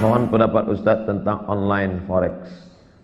Mohon pendapat Ustadz tentang online forex.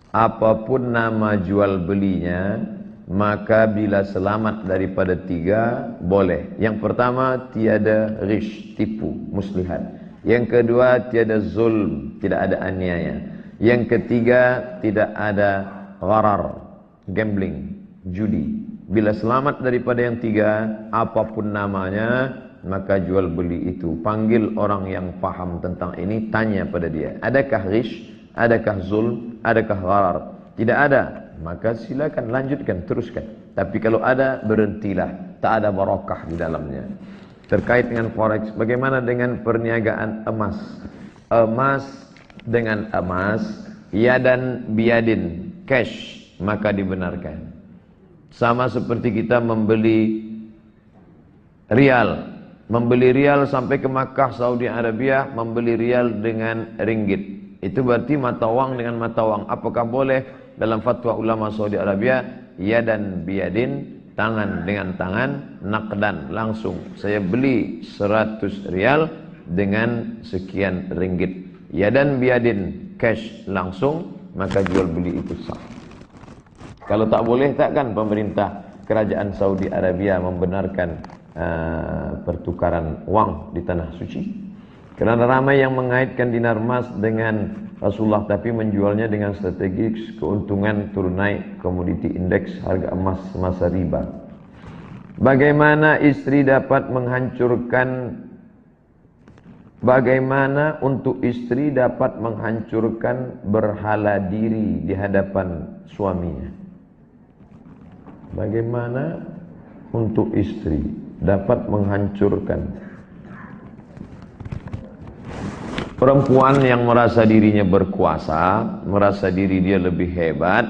Apapun nama jual belinya, maka bila selamat daripada 3, boleh. Yang pertama, tiada ghish, tipu, muslihat. Yang kedua, tiada zulm, tidak ada aniaya. Yang ketiga, tidak ada gharar, gambling, judi. Bila selamat daripada yang 3, apapun namanya, maka jual beli itu. Panggil orang yang paham tentang ini, tanya pada dia, adakah ghish, adakah zulm, adakah gharar? Tidak ada, maka silakan lanjutkan, teruskan. Tapi kalau ada, berhentilah, tak ada barakah di dalamnya. Terkait dengan forex, bagaimana dengan perniagaan emas? Emas dengan emas, yadan biyadin, cash, maka dibenarkan. Sama seperti kita membeli rial. Membeli rial sampai ke Makkah, Saudi Arabia, membeli rial dengan ringgit. Itu berarti mata wang dengan mata wang. Apakah boleh? Dalam fatwa ulama Saudi Arabia, yadan biyadin, tangan dengan tangan, naqdan, langsung. Saya beli 100 rial dengan sekian ringgit. Yadan biyadin, cash, langsung, maka jual beli itu sah. Kalau tak boleh, takkan pemerintah kerajaan Saudi Arabia membenarkan pertukaran wang di tanah suci? Kerana ramai yang mengaitkan dinar emas dengan Rasulullah, tapi menjualnya dengan strategi keuntungan turun naik komoditi indeks harga emas semasa riba. Bagaimana untuk istri dapat menghancurkan berhala diri di hadapan suaminya? Bagaimana untuk istri dapat menghancurkan perempuan yang merasa dirinya berkuasa, merasa diri dia lebih hebat,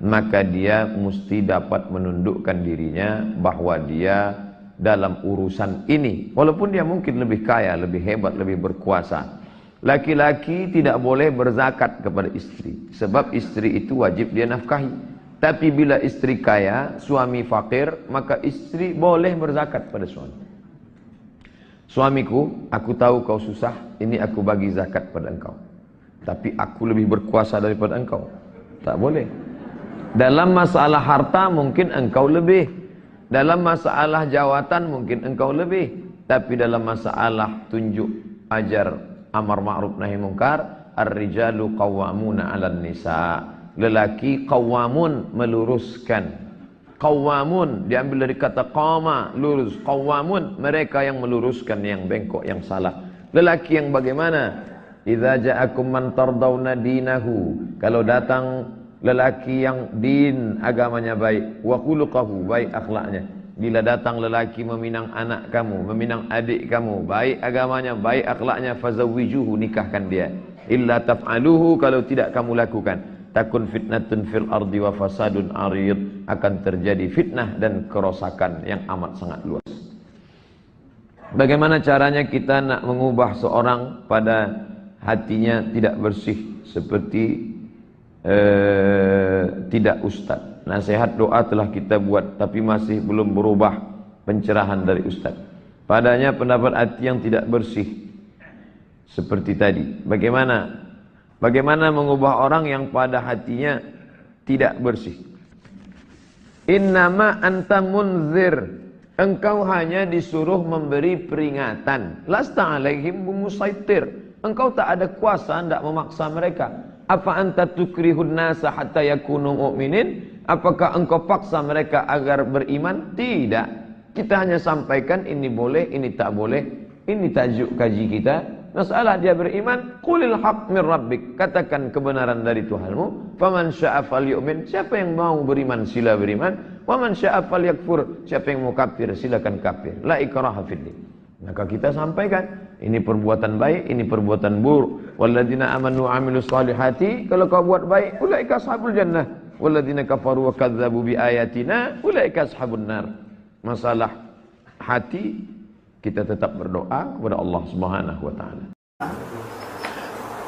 maka dia mesti dapat menundukkan dirinya bahwa dia dalam urusan ini, walaupun dia mungkin lebih kaya, lebih hebat, lebih berkuasa. Laki-laki tidak boleh berzakat kepada istri, sebab istri itu wajib dia nafkahi. Tapi bila istri kaya, suami fakir, maka istri boleh berzakat pada suami. Suamiku, aku tahu kau susah, ini aku bagi zakat pada engkau. Tapi aku lebih berkuasa daripada engkau. Tak boleh. Dalam masalah harta mungkin engkau lebih. Dalam masalah jawatan mungkin engkau lebih. Tapi dalam masalah tunjuk, ajar, amar ma'ruf nahi mungkar, ar-rijalu qawwamuna 'alan nisa'. Lelaki qawamun, meluruskan. Qawamun diambil dari kata qama, lurus. Qawamun, mereka yang meluruskan yang bengkok, yang salah. Lelaki yang bagaimana? Idza ja'akum man tardawna dinahu, kalau datang lelaki yang din, agamanya baik, wa khuluquhu, baik akhlaknya. Bila datang lelaki meminang anak kamu, meminang adik kamu, baik agamanya, baik akhlaknya, fazawwijuhu, nikahkan dia. Illa taf'aluhu, kalau tidak kamu lakukan, takun fitnatun fil ardi wa fasadun arid, akan terjadi fitnah dan kerosakan yang amat sangat luas. Bagaimana caranya kita nak mengubah seorang pada hatinya tidak bersih seperti tidak ustaz? Nasihat doa telah kita buat, tapi masih belum berubah pencerahan dari ustaz. Padanya pendapat hati yang tidak bersih seperti tadi. Bagaimana mengubah orang yang pada hatinya tidak bersih? Innama anta munzir, engkau hanya disuruh memberi peringatan. Lasta alaihim bimusaitir, engkau tak ada kuasa hendak memaksa mereka. Apa anta tukrihun nasa hatta yakunu mu'minin? Apakah engkau paksa mereka agar beriman? Tidak. Kita hanya sampaikan ini boleh, ini tak boleh. Ini tajuk kaji kita. Masalah dia beriman, qulil haq min rabbik, katakan kebenaran dari Tuhanmu. Faman syaa falyu'min, siapa yang mau beriman sila beriman. Waman syaa falyakfur, siapa yang mau kafir silakan kafir. La ikraha fid din. Maka kita sampaikan, ini perbuatan baik, ini perbuatan buruk. Walladzina amanu wa amilus solihati, kalau kau buat baik, ulaika ashabul jannah. Walladzina kafaru wa kadzdzabu bi ayatina, ulaika ashabun nar. Masalah hati, kita tetap berdoa kepada Allah Subhanahu wa taala.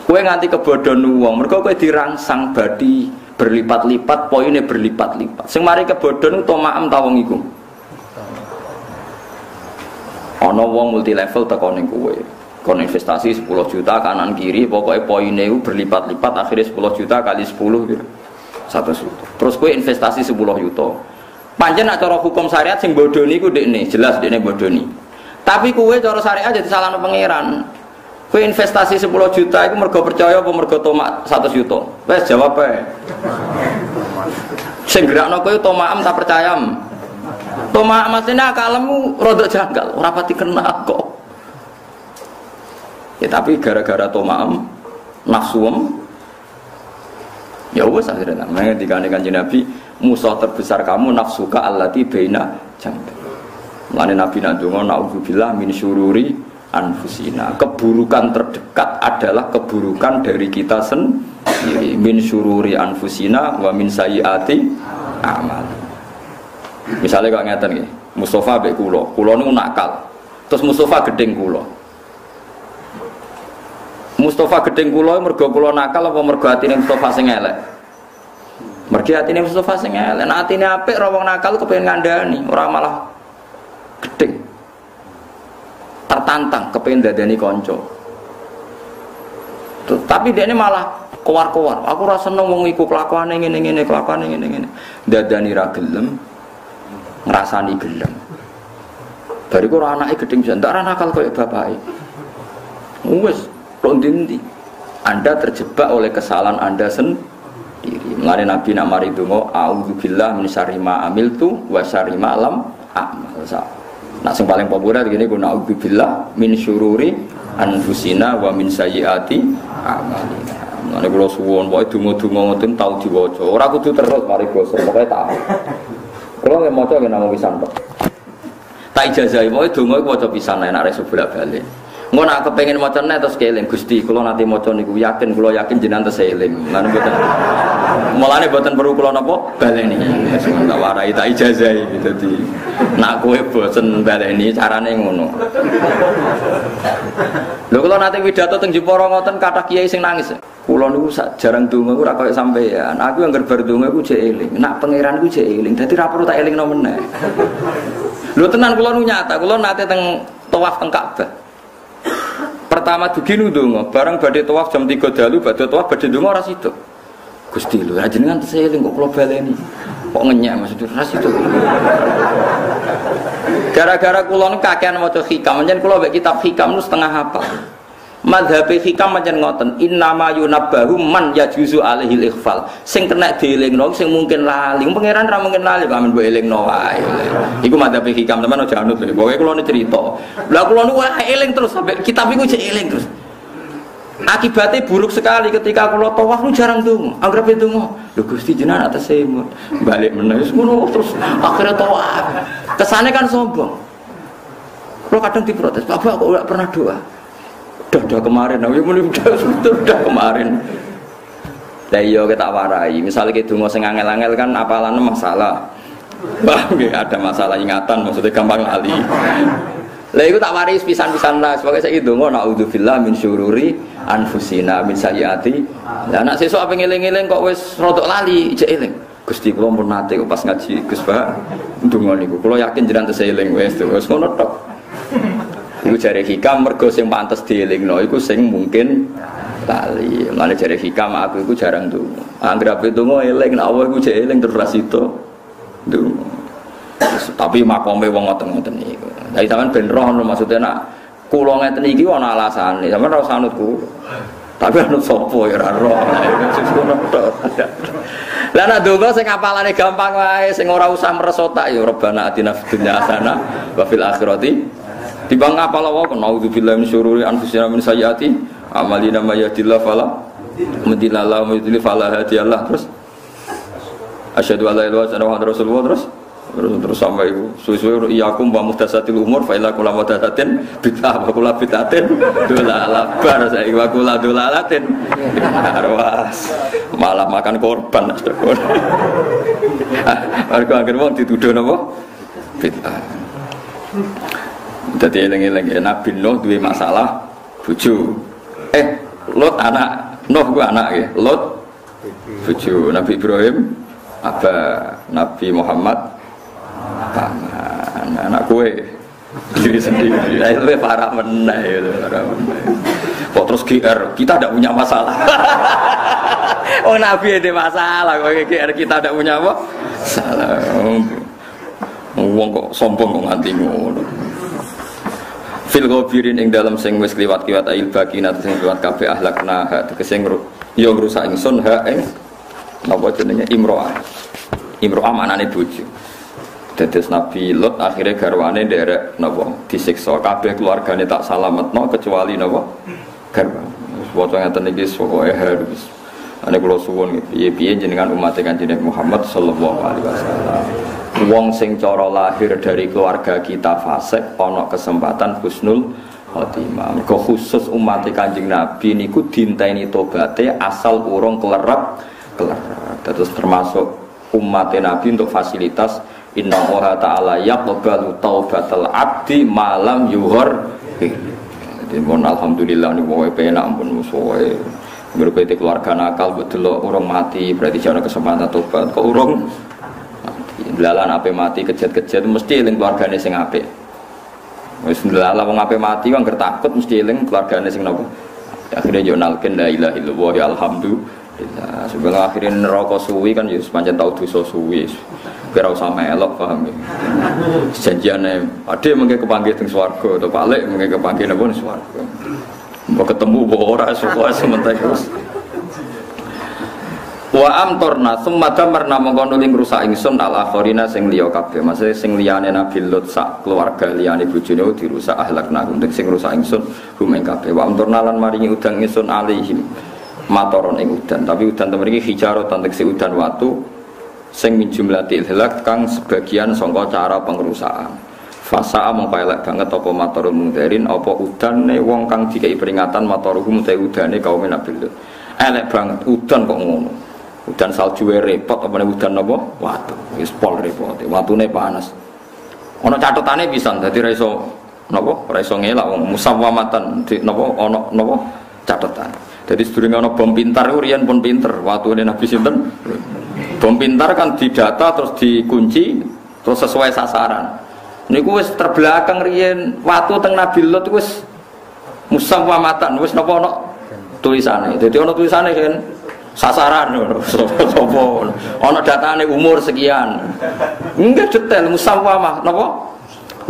Kowe nganti kebodohan wong, mergo kowe dirangsang badi berlipat-lipat, poinnya berlipat-lipat. Sing mari kebodohan tomaam ta wong iku. Ana wong multi level teko ning kowe. kon investasi 10 juta kanan kiri pokoknya poinnya itu berlipat-lipat akhirnya 10 juta kali 10 gitu 100 juta terus kowe investasi 10 juta pancen nak cara hukum syariat sing bodoni ku dekne jelas dekne bodoni tapi kowe cara syariat jadi salahno pangeran kowe investasi 10 juta itu mergo percaya apa mergo tomak 100 juta wes jawab ae sing gerakno kowe tomakem tak percaya tomak maksudnya akalmu rodok janggal ora pati kena kok ya tapi gara-gara tomaem nafsuem ya wes akhirnya namanya dikandungkan Nabi musuh terbesar kamu nafsuka allati baina jambi mulane Nabi nak ndonga naudzubillah min syururi anfusina keburukan terdekat adalah keburukan dari kita sendiri min syururi anfusina wa min sayyiati a'mal misalnya kok ngeten nggih Mustafa mbek kula niku nakal terus Mustafa gedeng kula Mustafa gedeng kula mergo kula nakal apa mergo atine Mustafa sing elek? Mergo atine Mustafa sing elek. Nek atine apik ora wong nakal kepengin ngandani, ora malah gedeng. Tertantang kepengin dadani kanca. Tapi dia ini malah kowar-kowar. Aku ora seneng wong iku kelakuane ngene-ngene, kelakuane ngene-ngene. Dadani ra gelem, ngrasani gelem. Bariku ora anake gedeng jan, tak ora nakal koyo bapake. Wes Rontinti, Anda terjebak oleh kesalahan Anda sendiri. Mulane Nabi nak mari donga, a'udzubillah min syarri ma amiltu wa syarri ma lam a'mal. Nah, sing paling populer gini ku a'udzubillah min syururi anfusina wa min sayyiati a'malina. Mulane kula suwun pokoke donga-donga ngoten tau diwaca. Ora kudu terus mari basa, pokoke tau. Kula nggih maca nggih namung pisan tok. Tak ijazahi pokoke donga iku waca pisan nek arek bolak-balik. Engko nek kepengin macane terus keling Gusti kula nate maca niku kula yakin jenengan terus eling. Mulane mboten perlu kula napa baleni. Wis tak warai tak ijazahi dadi nek kowe bosen baleni carane ngono. Lho kula nate pidato teng Jepara ngoten kathah kiai sing nangis. Kula niku jarang donga ora kaya sampean. Aku yang bar donga iku jek eling. Nek pangeran iku jek eling. Dadi ra perlu tak elingno meneh. Lho tenan kula nu nyata, kula nate teng tawaf teng Ka'bah. Pertama dugi ndonga, bareng badhe tawaf jam 3 dalu, badhe tawaf badhe ndonga ora sida. Gusti lho, jenengan teseling kok kula baleni. Kok ngenyek maksudnya ora sida. Gara-gara kula niku kakean maca hikam, pancen kula mek kitab hikam nu setengah hafal. Mazhab hikam pancen ngoten, innama yunabbahu man yajuzu alaihil ikhfal. Sing kena dielingno sing mungkin lali. Pangeran ra mungkin lali, pamen mbok elingno wae. Iku mazhab hikam, teman aja anut. Pokoke kula niku cerita. Lah kula niku eling terus sampai kitab iku jek eling terus. Akibatnya buruk sekali ketika kula tawaf nu jarang donga. Anggere donga, lho Gusti jenengan atas semut. Balik meneh ngono terus akhirnya tawaf. Kesane kan sombong. Kula kadang diprotes, "Bapak kok enggak pernah doa?" Udah kemarin, udah kemarin. Lah iya kita warai. Misalnya kita donga sing angel-angel kan apalane masalah. Wah, nggih ada masalah ingatan maksudnya gampang lali. Lah iku tak waris pisan-pisan lah. Pokoke saiki donga naudzubillah min syururi anfusina min sayyiati. Lah nek sesuk ape ngeling-eling kok wis rodok lali, ijek eling. Gusti kula pun nate pas ngaji Gus Pak donga niku. Kula yakin jenengan teseling wis ngono tok. Iku jare hikam mergo sing pantes dielingno iku sing mungkin lali. Mane jare hikam aku iku jarang donga. Anggere ape donga eling nek Allah iku jek eling terus ra sida. Donga. Tapi makome wong ngoten-ngoten niku. Dadi sampean ben roh maksudnya nak kula ngeten iki ana alasane. Sampeyan ora usah anut kula. Tapi anut sapa ya ora roh. Lah nek donga sing apalane gampang wae, sing ora usah meres otak ya Rabbana atina fid dunya hasanah wa fil akhirati timbang ngapal wae naudzubillahi min syururi anfusina min sayyiati amalina may yahdihillahu fala mudilla lahu wa may yudlil fala hadiyalah. Terus asyhadu an la ilaha illallah wa anna rasulullah terus sampai itu suwe-suwe iyakum wa muhdatsatil umur fa ila kullu muhdatsatin bid'ah wa kullu bid'atin dolalah bar saiki wa kullu dolalatin arwas malah makan korban mergo anggere wong dituduh napa bid'ah. Dadi eling-eling Nabi Nuh duwe masalah bojo. Lot anak, Nuh ku anak nggih. Lot bojo, Nabi Ibrahim Nabi Muhammad paman. Anak kowe diri sendiri. Itu parah meneh itu, parah meneh. Kok terus GR, kita tidak punya masalah. Oh Nabi ada masalah, kok GR kita tidak punya apa? Salah. Wong kok sombong kok nganti ngono. Fil ghabirin ing dalam sing wis kliwat-kliwat ail bakinat sing kliwat kabeh ahlakna ha tegese yo ngrusak ingsun ha ing napa jenenge imro'ah. Imro'ah maknane bojo. Dados Nabi Lut akhire garwane nderek napa disiksa kabeh keluargane tak salametno kecuali napa garwane. Waca ngaten iki pokoke harus. Ane kula suwun piye-piye jenengan umat Kanjeng Muhammad sallallahu alaihi wasallam. Wong sing cara lahir dari keluarga kita fasik ana kesempatan husnul khotimah. Mergo khusus umat Kanjeng Nabi niku dinteni tobaté asal urung klerak. Terus termasuk umat Nabi untuk fasilitas innallaha ta'ala yaqbalu taubatal abdi malam yuhur. Jadi mohon alhamdulillah niku wae penak ampun musuhe. Berarti keluarga nakal betul urung mati berarti jangan kesempatan tobat. Kok urung Delalan ape mati kejet-kejet mesti eling keluargane sing apik. Wis ndelalah wong ape mati wong takut mesti eling keluargane sing napa. Akhire yo nalken la ilaha illallah ya alhamdulillah. Sebelum akhire neraka suwi kan yo pancen tau dosa suwi. Ora usah melok paham ya. Janjiane ade mengke kepanggih teng swarga atau balik mengke kepanggih napa ning swarga. Mbok ketemu mbok ora suka sementek terus. Wa amtorna summa damarna mongko nuling rusak ingsun al akhirina sing liya kabeh. Maksude sing liyane Nabi Lut sak keluarga liyane bojone dirusak ahlakna untuk sing rusak ingsun rumeng kabeh. Wa amtorna lan maringi udan ingsun alaihim matoron ing udan. Tapi udan temen iki hijaro tantekse udan watu sing min jumlatil hilak kang sebagian sangka cara pengrusakan. Fasa'a mongko elek banget apa matorul mundirin apa udane wong kang dikai peringatan matoruhum te udane kaum Nabi Lut. Elek banget udan kok ngono. Udan salju repot apa udan napa? Watu. Wis pol repot. Watune panas. Ana catetane pisan dadi ra iso napa? Ra iso ngelak wong musawwamatan di napa ana napa catetan. Dadi sedurunge ana bom pintar ku riyen pun pinter. Watune Nabi sinten? Bom pintar kan didata terus dikunci terus sesuai sasaran. Niku wis terbelakang riyen watu teng Nabi Lut wis musawwamatan wis napa ana tulisane. Dadi ana tulisane kan sasaran sapa ana datane umur sekian enggak detail musawwamah napa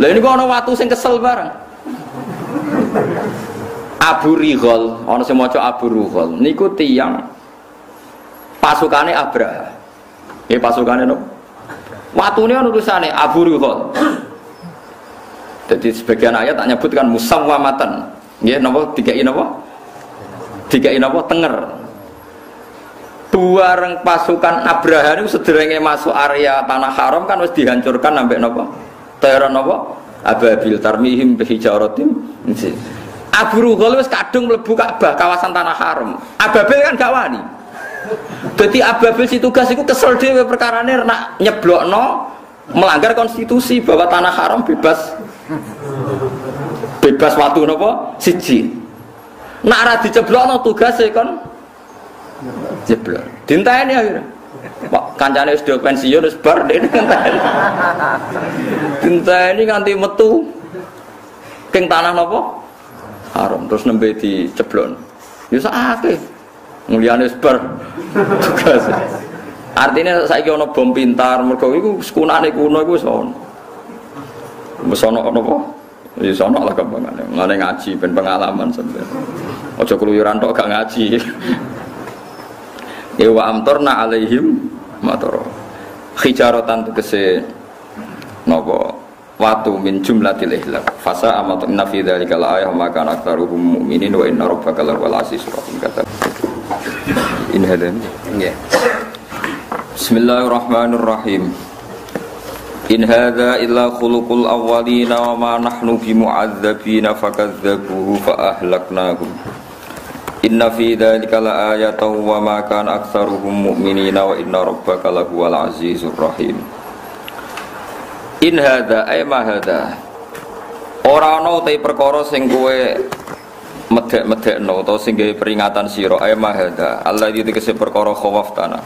lha ini kok ana watu sing kesel bareng Abu Righal ana sing maca Abu Righal niku tiyang pasukane Abraha nggih pasukane no watune ana tulisane Abu Righal jadi sebagian ayat tak nyebutkan musawwamatan nggih napa dikai napa tenger bareng pasukan Abraha itu sederenge masuk area tanah haram kan wis dihancurkan sampai napa? Teror napa? Ababil tarmihim bihijaratim. Abu Rughal wis kadung mlebu Ka'bah kawasan tanah haram. Ababil kan gak wani. Dadi Ababil si tugas iku kesel dhewe perkarane nak nyeblokno melanggar konstitusi bahwa tanah haram bebas watu napa? Siji. Nak ora diceblokno tugase kon jeblok. Dinteni akhirnya. Pak kancane wis do pensiun wis bar dene ngenteni. Dinteni nganti metu king tanah napa? Haram terus nembe diceblok. Ya sakake. Muliyane wis bar tugas. Artinya saiki ana bom pintar mergo iku sekunane kuno iku wis ono. Wis ono napa? Ya sono lah kembangane. Ngene ngaji ben pengalaman sampeyan. Aja keluyuran tok gak ngaji. Ewa amtorna alaihim matoro hijaratan tegese napa watu min jumlatil ihlak fasa amat inna fi dzalika la ayah maka aktsaruhum mu'minin wa inna rabbaka lawal azizur rahim kata in hadan nggih Bismillahirrahmanirrahim in hadza illa khuluqul awwalina wa ma nahnu bimu'adzabina fakadzdzabuhu fa ahlaknahum Inna fi dzalika laayatan wa ma kana aktsaruhum mu'minina wa inna rabbaka lahuwal azizur rahim. In hadza ay ma hadza. Ora ana te perkara sing kowe medhek-medhekno utawa sing gawe peringatan sira ay ma hadza. Allah iki tegese perkara khawaf tanah.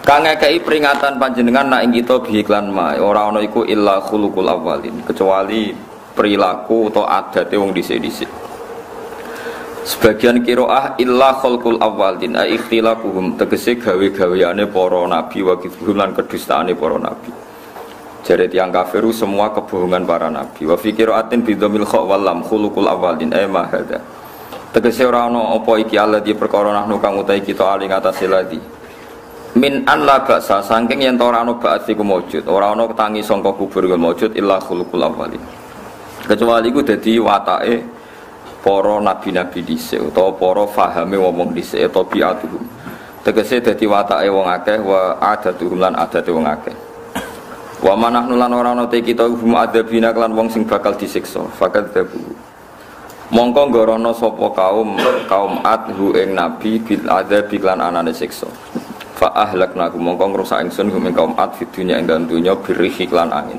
Kang ngekei peringatan panjenengan nak ing kita bihiklan ma ora ana iku illa khuluqul awwalin, kecuali perilaku atau adate wong dhisik-dhisik. Sebagian qiraah illa khulqul awwalin ai ikhtilafuhum, tegese gawe-gaweane para nabi wa kidhum lan kedustaane para nabi. Jare tiyang kafiru semua kebohongan para nabi. Wa fi qiraatin bidzamil kha wal lam khuluqul awwalin ai ma hadza. Tegese ora ana apa iki alladzi perkara nahnu kang utahe kita ali ngatasi ladi. Min an la ba'sa saking yen ora ana ba'ats iku maujud, ora ana tangi sangka kubur iku maujud illa khuluqul awwalin. Kecuali iku dadi watake para nabi-nabi dhisik utawa para fahame wong dhisik tabiatuhum. Tegese dadi watake wong akeh wa adatuhum lan adate wong akeh. Wa manahnu lan ora ana te kita hum adabina lan wong sing bakal disiksa. Fakat dabu. Mongko ngorono sapa kaum adhu ing nabi bil adzab lan anane siksa. Fa ahlaknakum mongko ngrusak ingsun ing kaum ad fid dunya ing dalem dunya birrihi lan angin.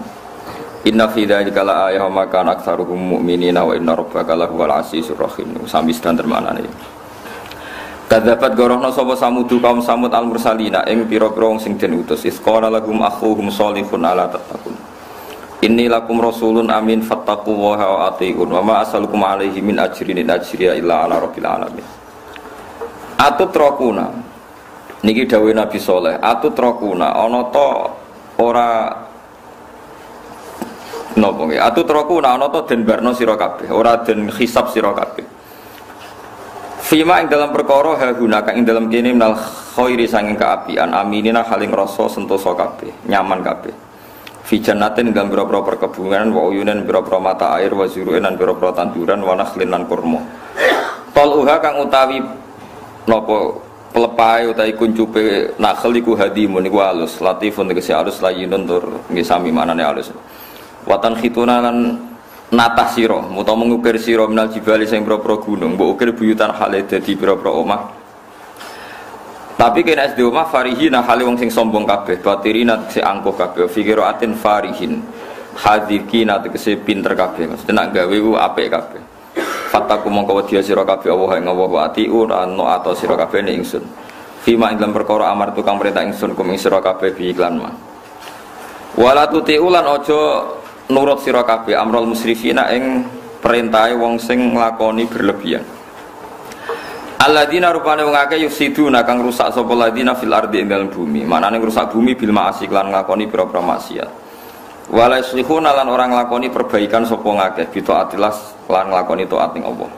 Inna fi dzalika la ayatan ma kana aktsaruhum mu'minina wa inna rabbaka lahuwal azizur rahim. Sami standar manane. Kadzabat gorohna sapa samudu kaum samud al mursalina ing pira-pira wong sing den utus. Isqala lahum akhuhum shalihun ala tattaqun. Inni lakum rasulun amin fattaqullaha wa atiiun wa ma asalukum alaihi min ajrin in ajriya illa ala rabbil alamin. Atutrakuna niki dawuh Nabi Saleh, atutrakuna ana ta ora napa nggih? Atutrakuna ana ta den barno sira kabeh, ora den hisab sira kabeh. Fima ing dalam perkara haguna kang ing dalam kene minal khairi sanging kaapian aminina haling rasa sentosa kabeh, nyaman kabeh. Fi jannatin dalam pira-pira perkebunan wa uyunan pira-pira mata air wa zuru'in lan pira-pira tanduran wa nakhlin lan kurma. Taluha kang utawi napa pelepai utawi kuncupe nakhl iku hadimun iku alus latifun tegese alus layinun tur nggih sami manane alus. Watan khituna lan natah sira utawa mengukir sira minal jibali sing pira-pira gunung mbok ukir buyutan hale dadi pira-pira omah. Tapi kena SD omah farihina hale wong sing sombong kabeh batirina tegese angkuh kabeh fikiratin farihin hadikina tegese pinter kabeh mesti nak gawe ku apik kabeh. Fataku mongko wedi sira kabeh Allah ing Allah wa atiun anu ato sira kabeh ning ingsun. Fima ing dalam perkara amar tukang perintah ingsun kum ing sira kabeh bi iklan ma. Wala tuti'u lan aja nurut sira kabeh amrul musrifina ing perintahe wong sing nglakoni berlebihan. Alladzina rupane wong akeh yusiduna kang rusak sapa ladina fil ardi ing dalem bumi. Manane rusak bumi bil ma'asi lan nglakoni pira-pira maksiat. Wala yuslihuna lan orang nglakoni perbaikan sapa ngakeh bitaatillah lan nglakoni taat ning Allah.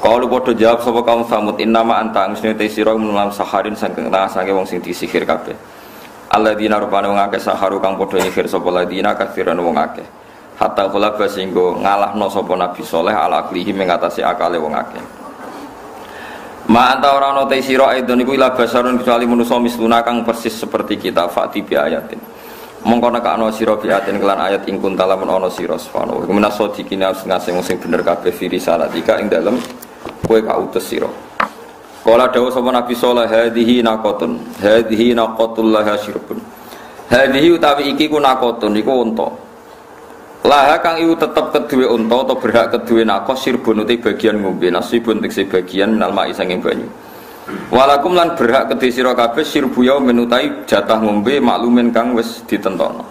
Kalau padha jawab sapa kaum Samud innama anta angusne te sira menalam saharin saking sange wong sing disihir kabeh. Alladzina rupane wong akeh saharu kang padha nyihir sapa ladina kafiran wong akeh. Hatta kula basinggo ngalahno sapa Nabi Saleh ala aklihi mengatasi akale wong akeh. Ma anta ora ana te sira aidon iku ila basarun kecuali manusa misluna kang persis seperti kita fati bi ayatin. Mongko nek ana sira bi ayatin kelan ayat ing kuntala men ana sira subhanahu. Kemenak sodikine sing bener kabeh firi salatika ing dalem kowe kautus sira. Kala dawuh sapa Nabi sallallahu hadhihi naqatul laha syirbun. Hadhihi utawi iki ku naqatun iku unta. Laha kang iku tetep keduwe unta atau berhak keduwe naqah sirbun uti bagian ngombe nasibun tekse bagian minal ma'i sanging banyu. Walakum lan berhak kedhe sira kabeh sirbu ya menutai jatah ngombe maklumen kang wis ditentokno.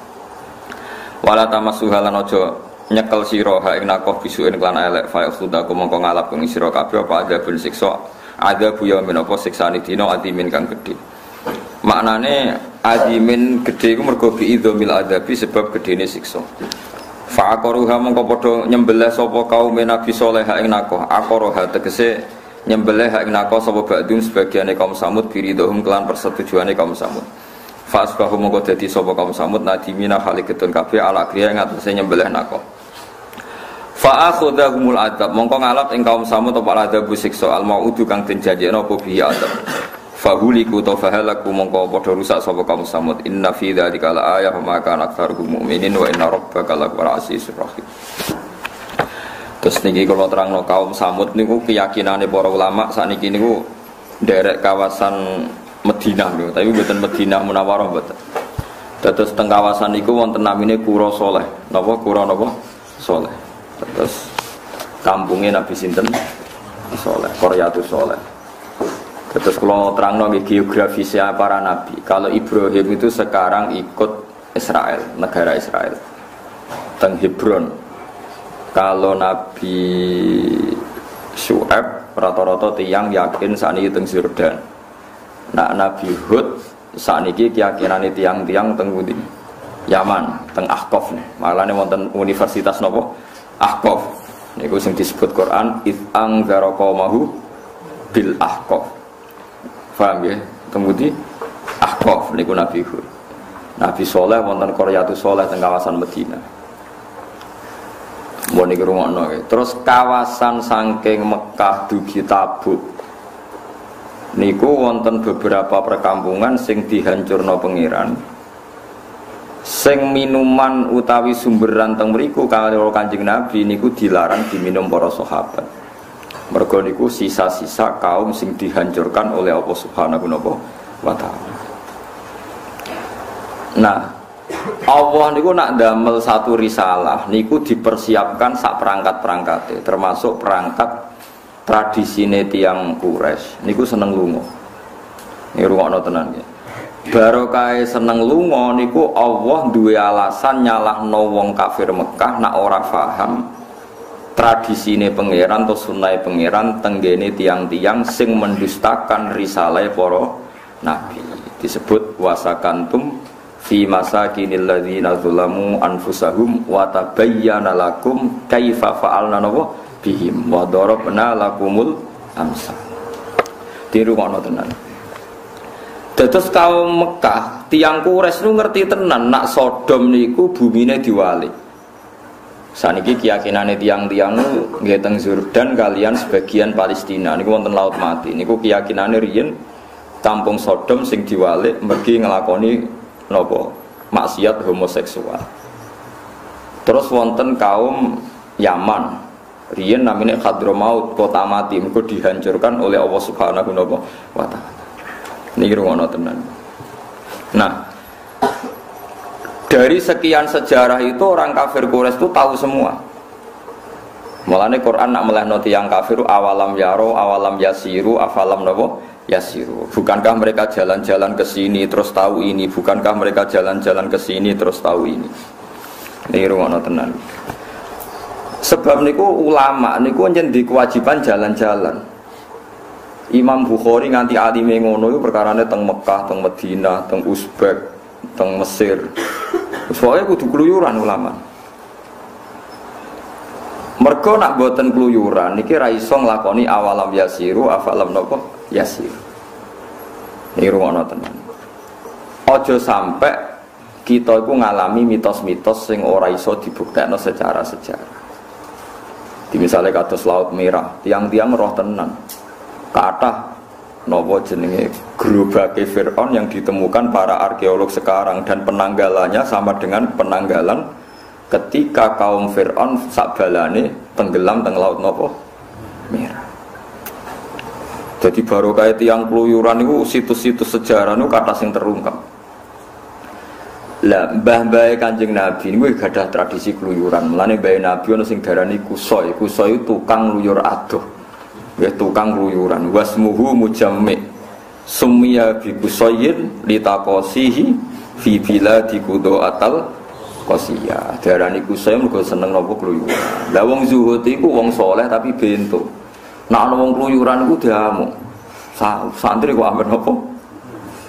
Wala tamassuha lan aja nyekel sira ha ing naqah bisuken kelan elek fa khudaku mongko ngalap ing sira kabeh apa ada ben siksa ada buya menapa siksane dina adimin kang gedhe. Maknane adimin gedhe iku mergo bi idzamil adabi sebab gedene siksa. Fa'aqaruha mongko padha nyembelih sapa kaum Nabi Saleh ing naqah aqaraha tegese nyembelih ing naqah sapa ba'dun sebagiane kaum Samud biridhum kelan persetujuane kaum Samud. Fa'asbahu mongko dadi sapa kaum Samud nadimina haliketun kabeh ala kriya ing atase nyembelih naqah. Fa'akhudhahumul adab mongko ngalap ing kaum Samud apa adabu siksa al-mau'udu kang den janjekno apa bihi adab. Fahuliku tafahalaku mongko padha rusak sapa kaum Samud. Inna fi dzalika la ayatan ma kana aktsaruhum mu'minin wa inna rabbaka lahuwal azizur rahim. Terus niki kula terangno kaum Samud niku keyakinane para ulama sakniki niku nderek kawasan Madinah lho, tapi mboten Madinah Munawwarah mboten. Terus teng kawasan niku wonten namine Qura Saleh. Napa Qura napa? Saleh. Terus kampungnya Nabi sinten? Saleh, Qaryatus Saleh. Terus kalau terang geografisnya para nabi. Kalau Ibrahim itu sekarang ikut Israel, negara Israel, teng Hebron. Kalau Nabi Syu'aib rata-rata tiyang yakin sakniki teng Yordan. Nah Nabi Hud sakniki keyakinane tiyang-tiyang teng pundi? Yaman, teng Ahqaf. Malane wonten universitas napa? Ahqaf. Niku sing disebut Quran id anzara qaumahu bil Ahqaf. Paham ya? Kemudian Ahqaf niku Nabi Hud. Nabi Soleh wonten Qaryatus Soleh teng kawasan Madinah. Mbok niku rungokno. Terus kawasan saking Mekah dugi Tabuk. Niku wonten beberapa perkampungan sing dihancurno pangeran. Sing minuman utawi sumberan teng mriku karo Kanjeng Nabi niku dilarang diminum para sahabat. Mergo niku sisa-sisa kaum sing dihancurkan oleh Allah Subhanahu wa taala. Nah, Allah niku nak damel satu risalah niku dipersiapkan sak perangkat-perangkate, termasuk perangkat tradisine tiyang Quraisy. Niku seneng lunga. Niki rungokno tenan nggih. Barokah seneng lunga niku Allah duwe alasan nyalahno wong kafir Mekah nak ora paham tradisine pangeran atau sunnahe pangeran tenggene tiang-tiang sing mendustakan risalah para nabi. Disebut wasakantum fi masakinil ladzina zalamu anfusahum wa tabayyana lakum kaifa fa'alna bihim wa darabna lakumul amsal. Dirungokno tenan. Dados kaum Mekah, tiang Quraisy nu ngerti tenan nak Sodom niku bumine diwalik. Saniki keyakinane tiang-tiang nggih teng Yordan kalian sebagian Palestina niku wonten Laut Mati. Niku keyakinane riyen kampung Sodom sing diwalik mergi nglakoni napa maksiat homoseksual. Terus wonten kaum Yaman. Riyen namine Hadramaut, kota mati mergo dihancurkan oleh Allah Subhanahu wa taala. Niki rungono tenan. Nah, dari sekian sejarah itu orang kafir Quraisy itu tahu semua. Mulane Quran nak melehno tiyang kafir awalam yaro, awalam yasiru, afalam napa yasiru. Bukankah mereka jalan-jalan ke sini terus tahu ini? Bukankah mereka jalan-jalan ke sini terus tahu ini? Niki rungono tenan. Sebab niku ulama niku njen di kewajiban jalan-jalan. Imam Bukhari nganti alime ngono iku perkarane teng Mekah, teng Madinah, teng Uzbek, teng Mesir. Soale kudu kluyuran ulama. Mergo nak boten kluyuran niki ra iso nglakoni awalam yasiru, afalam napa yasir. Niki rungono tenan. Aja sampai kita iku ngalami mitos-mitos sing ora iso dibuktekno secara sejarah. Di misalnya kados Laut Merah, tiang-tiang roh tenan. Kathah napa jenenge gerobake Firaun yang ditemukan para arkeolog sekarang dan penanggalannya sama dengan penanggalan ketika kaum Firaun sakbalane tenggelam teng Laut napa Merah. Jadi barokah tiang keluyuran itu situs-situs sejarah itu kata sing terungkap. Lah mbah-mbah Kanjeng Nabi niku gadah tradisi keluyuran. Mulane mbah Nabi ana sing darani kusoi. Kusoi tukang luyur adoh. Nggih tukang keluyuran. Wasmuhu mujammi. Summiya bi kusoyin litaqasihi fi biladi qudoatal qasiyah. Darani kusoi mergo seneng napa keluyuran. Lah wong zuhud iku wong saleh tapi bento. Nek ana wong keluyuran iku diamuk. Santri kok amben napa?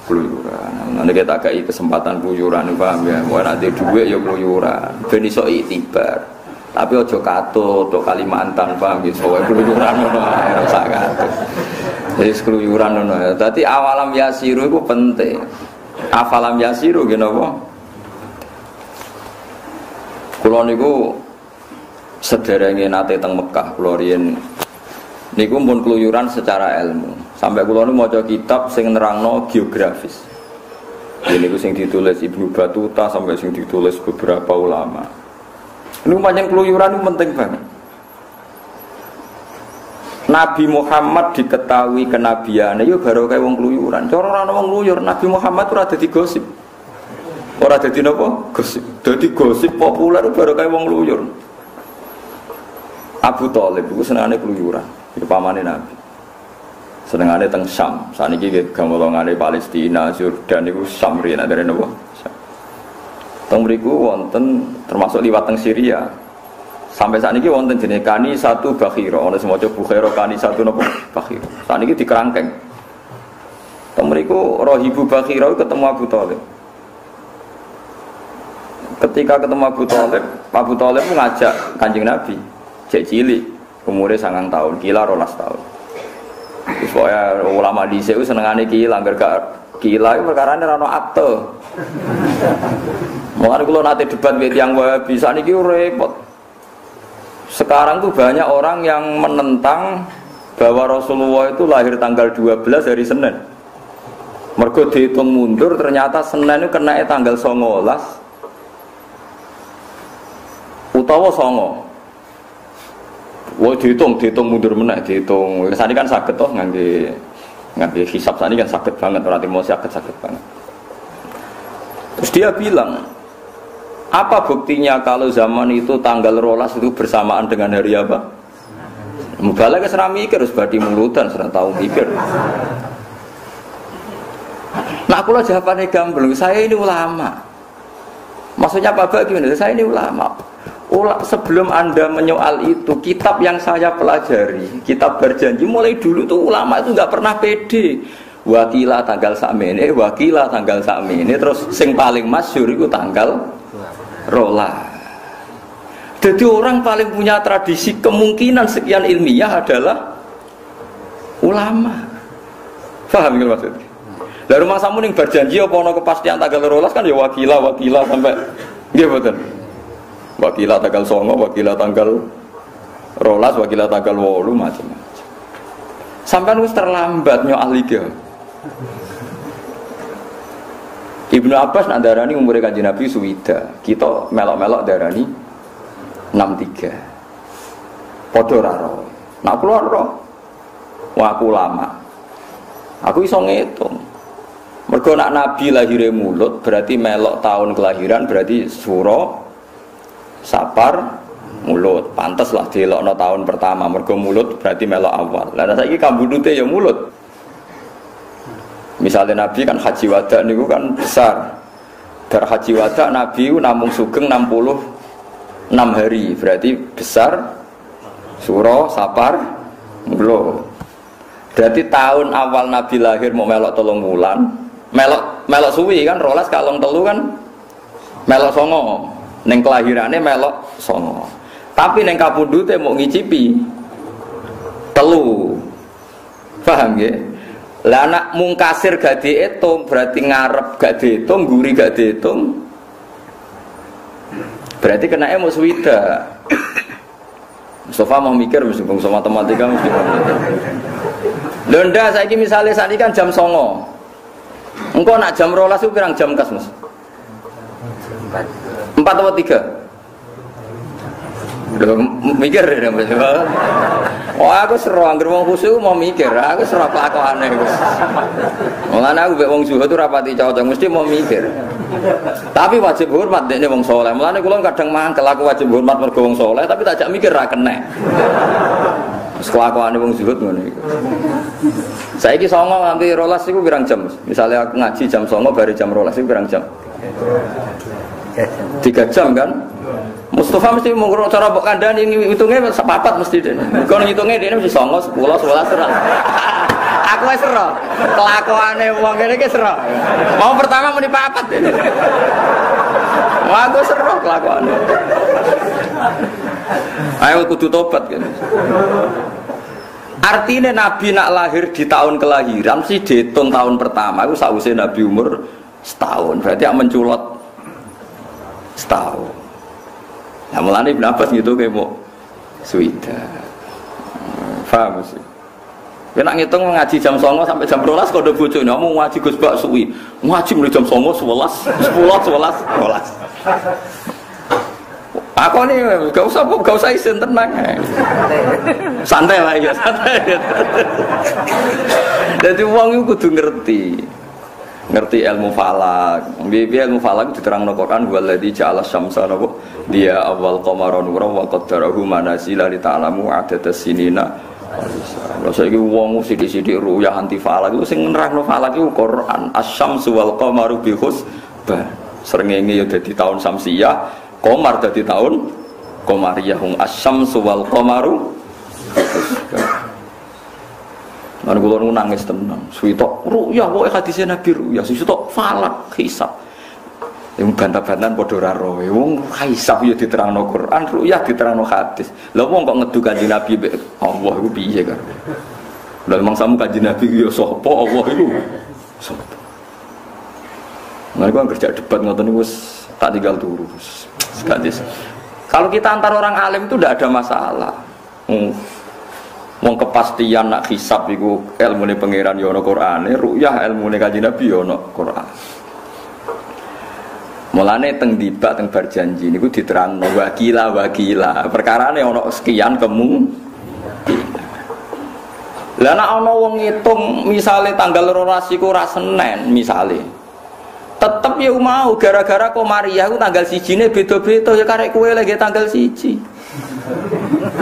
Keluyuran. Nanti kita kai kesempatan keluyuran, paham ya? Mau nanti duit ya keluyuran. Ben iso iktibar. Tapi ojo katut, ojo Kalimantan, paham ya? Soalnya keluyuran ngono ae, rasa katut. Jadi keluyuran ngono. Dadi awalam yasiru itu penting. Afalam yasiru nggih napa? Kula niku sederenge nate teng Mekah, kula riyen niku pun keluyuran secara ilmu. Sampai kula niku maca kitab sing nerangno geografis. Ini ku sing ditulis Ibnu Battuta sampai sing ditulis beberapa ulama. Ini pancen keluyuran itu penting banget. Nabi Muhammad diketahui kenabiane yo baru kaya wong keluyuran. Cara ora ana wong keluyur, Nabi Muhammad ora dadi gosip. Ora dadi napa? Gosip. Dadi gosip populer baru kaya wong keluyur. Abu Thalib iku senengane keluyuran, itu pamane Nabi. Senengane teng Syam. Saniki gamolongane Palestina, Jordan niku Syam riyen ada napa? Teng mriku wonten termasuk liwat teng Syria. Sampai saat ini wonten jenis kani satu bakhiro, ono semoga bukhiro kani satu nopo bakhiro. Saat ini dikerangkeng. Teng mriku rohibu bakhiro ketemu Abu Thalib. Ketika ketemu Abu Thalib ngajak Kanjeng Nabi, cek cilik, umurnya 9 tahun, kila 12 tahun. Supaya ulama dhisik senengane kila, angger gak kila iku perkarane ora ono akte. Mulane kula nate debat mbek tiyang Wahabi saniki repot. Sekarang tuh banyak orang yang menentang bahwa Rasulullah itu lahir tanggal 12 hari Senin. Mergo dihitung mundur ternyata Senin itu kena tanggal 19 utawa 9. Wah dihitung mundur meneh dihitung. Sani kan saged toh ngangge hisab sani kan saged banget ora timo saged banget. Terus dia bilang, apa buktinya kalau zaman itu tanggal 12 itu bersamaan dengan hari apa? Mubalagh ora mikir harus badi mulutan ora tau mikir. Nah kula jawabane gamblang, saya ini ulama. Maksudnya Pak Bak gimana? Saya ini ulama. Sebelum Anda menyoal itu, kitab yang saya pelajari, kitab berjanji mulai dulu tuh ulama itu nggak pernah pede. Wakilah tanggal sakmene, wakilah tanggal sakmene, terus sing paling masyhur itu tanggal rola. Jadi orang paling punya tradisi kemungkinan sekian ilmiah adalah ulama. Paham nggak maksudnya? Lah rumah samu ning berjanji apa ana kepastian tanggal rolas kan ya wakilah sampai nggih mboten. Wakilah tanggal 9, wakilah tanggal rolas, wakilah tanggal 8 macam-macam. Sampai wis terlambat nyo ahli ge. Ibnu Abbas nak darani umure Kanjeng Nabi suwida. Kita melok-melok darani 63. Padha ra ro. Nak kula ro. Wah aku lama. Aku iso ngitung. Mergo nak Nabi lahire mulut berarti melok tahun kelahiran berarti Suro Sapar mulut, pantaslah dielokno tahun pertama mergo mulut berarti melok awal. Lah saiki kambudute ya mulut. Misalnya Nabi kan haji wada niku kan besar. Bar haji wada Nabi namung sugeng 66 hari, berarti besar Suro Sapar mulut. Berarti tahun awal Nabi lahir mau melok 3 bulan. Melok suwi kan rolas kalong telu kan melok 9. Neng kelahirannya melok 9. Tapi neng kapundute mau ngicipi 3. Paham nggih? Lah anak mungkasir gak diitung berarti ngarep gak diitung, guri gak diitung. Berarti kenake mau swida. Mustafa mau mikir mesti bangsa matematika mesti. Lho ndak saiki misale sakniki kan jam 9. Engko nak jam 12 ku pirang jam kas, Mas? 4 atau 3? Udah mikir ya Mas. Oh aku seru anggere wong khusyuk mau mikir, aku seru kelakuane Gus. Mulane aku mek wong zuhud ora pati cocok, mesti mau mikir. Tapi wajib hormat dekne wong saleh. Mulane kula kadang mangkel aku wajib hormat mergo wong saleh, tapi tak jak mikir ra kena. Wis kelakuane wong zuhud ngono iku. Saiki 9 nganti 12 iku pirang jam? Misalnya aku ngaji jam 9 bare jam 12 iku pirang jam? 3 jam kan? Mustafa mesti mengurung cara mbok kandhani hitungnya sepapat mesti dene. Kon ngitungnya dene mesti 9, 10, 11 serah. Aku wis serah. Kelakuane wong kene iki serah. Mau pertama muni papat dene. Wah, aku serah kelakuane. Ayo kudu tobat kan. Artinya Nabi nak lahir di tahun kelahiran sih dihitung tahun pertama itu sausé Nabi umur setahun. Berarti yang menculot setahun. Nah mulane Ibnu Abbas gitu kayak mau suida. Paham sih. Kena ngitung ngaji jam 9 sampai jam 12 kode bojone mau ngaji Gus Bak suwi. Ngaji mulai jam 9, 11, 10, 11. Aku nih gak usah isin tenang. Santai lah ya, santai. Jadi wong iku kudu ngerti ilmu falak. Biar ilmu falak diterangno Quran waladzi ja'ala syamsa dia awal qamara nuran wa qaddarahu manazila li ta'lamu 'adadas sinina Lha saiki wong sithik-sithik ruyah anti falak iku sing nerangno falak iku Quran. Asy-syamsu wal qamaru bi husban. Srengenge ya dadi taun Samsiyah, qamar dadi taun qamariyah. Asy-syamsu wal qamaru bi husban. Lan kula nangis tenan. Suwitok ruyah kok hadise Nabi ruyah, suwitok falak hisab. Yang bantah-bantahan padha ora roe. Wong hisab ya diterangno Quran, ruyah diterangno hadis. Lha wong kok ngedu Kanjeng Nabi mbek Allah iku piye kan? Lah mangsamu Kanjeng Nabi ya sapa Allah iku? Sapa? Mereka kerja debat ngoten niku wis tak tinggal turu. Sekadis. Kalau kita antar orang alim itu tidak ada masalah. Wong kepastian nak hisab iku ilmune pangeran ya ana Qur'ane, ruyah ilmune Kanjeng Nabi ya ana Qur'an. Mulane teng dibak teng bar janji niku diterangno wakila perkarane ana sekian lah nek ana wong ngitung misale tanggal 12 iku ora Senin misale tetep ya mau gara-gara Komariah ku tanggal 1 beda-beda ya karek kowe lagi tanggal 1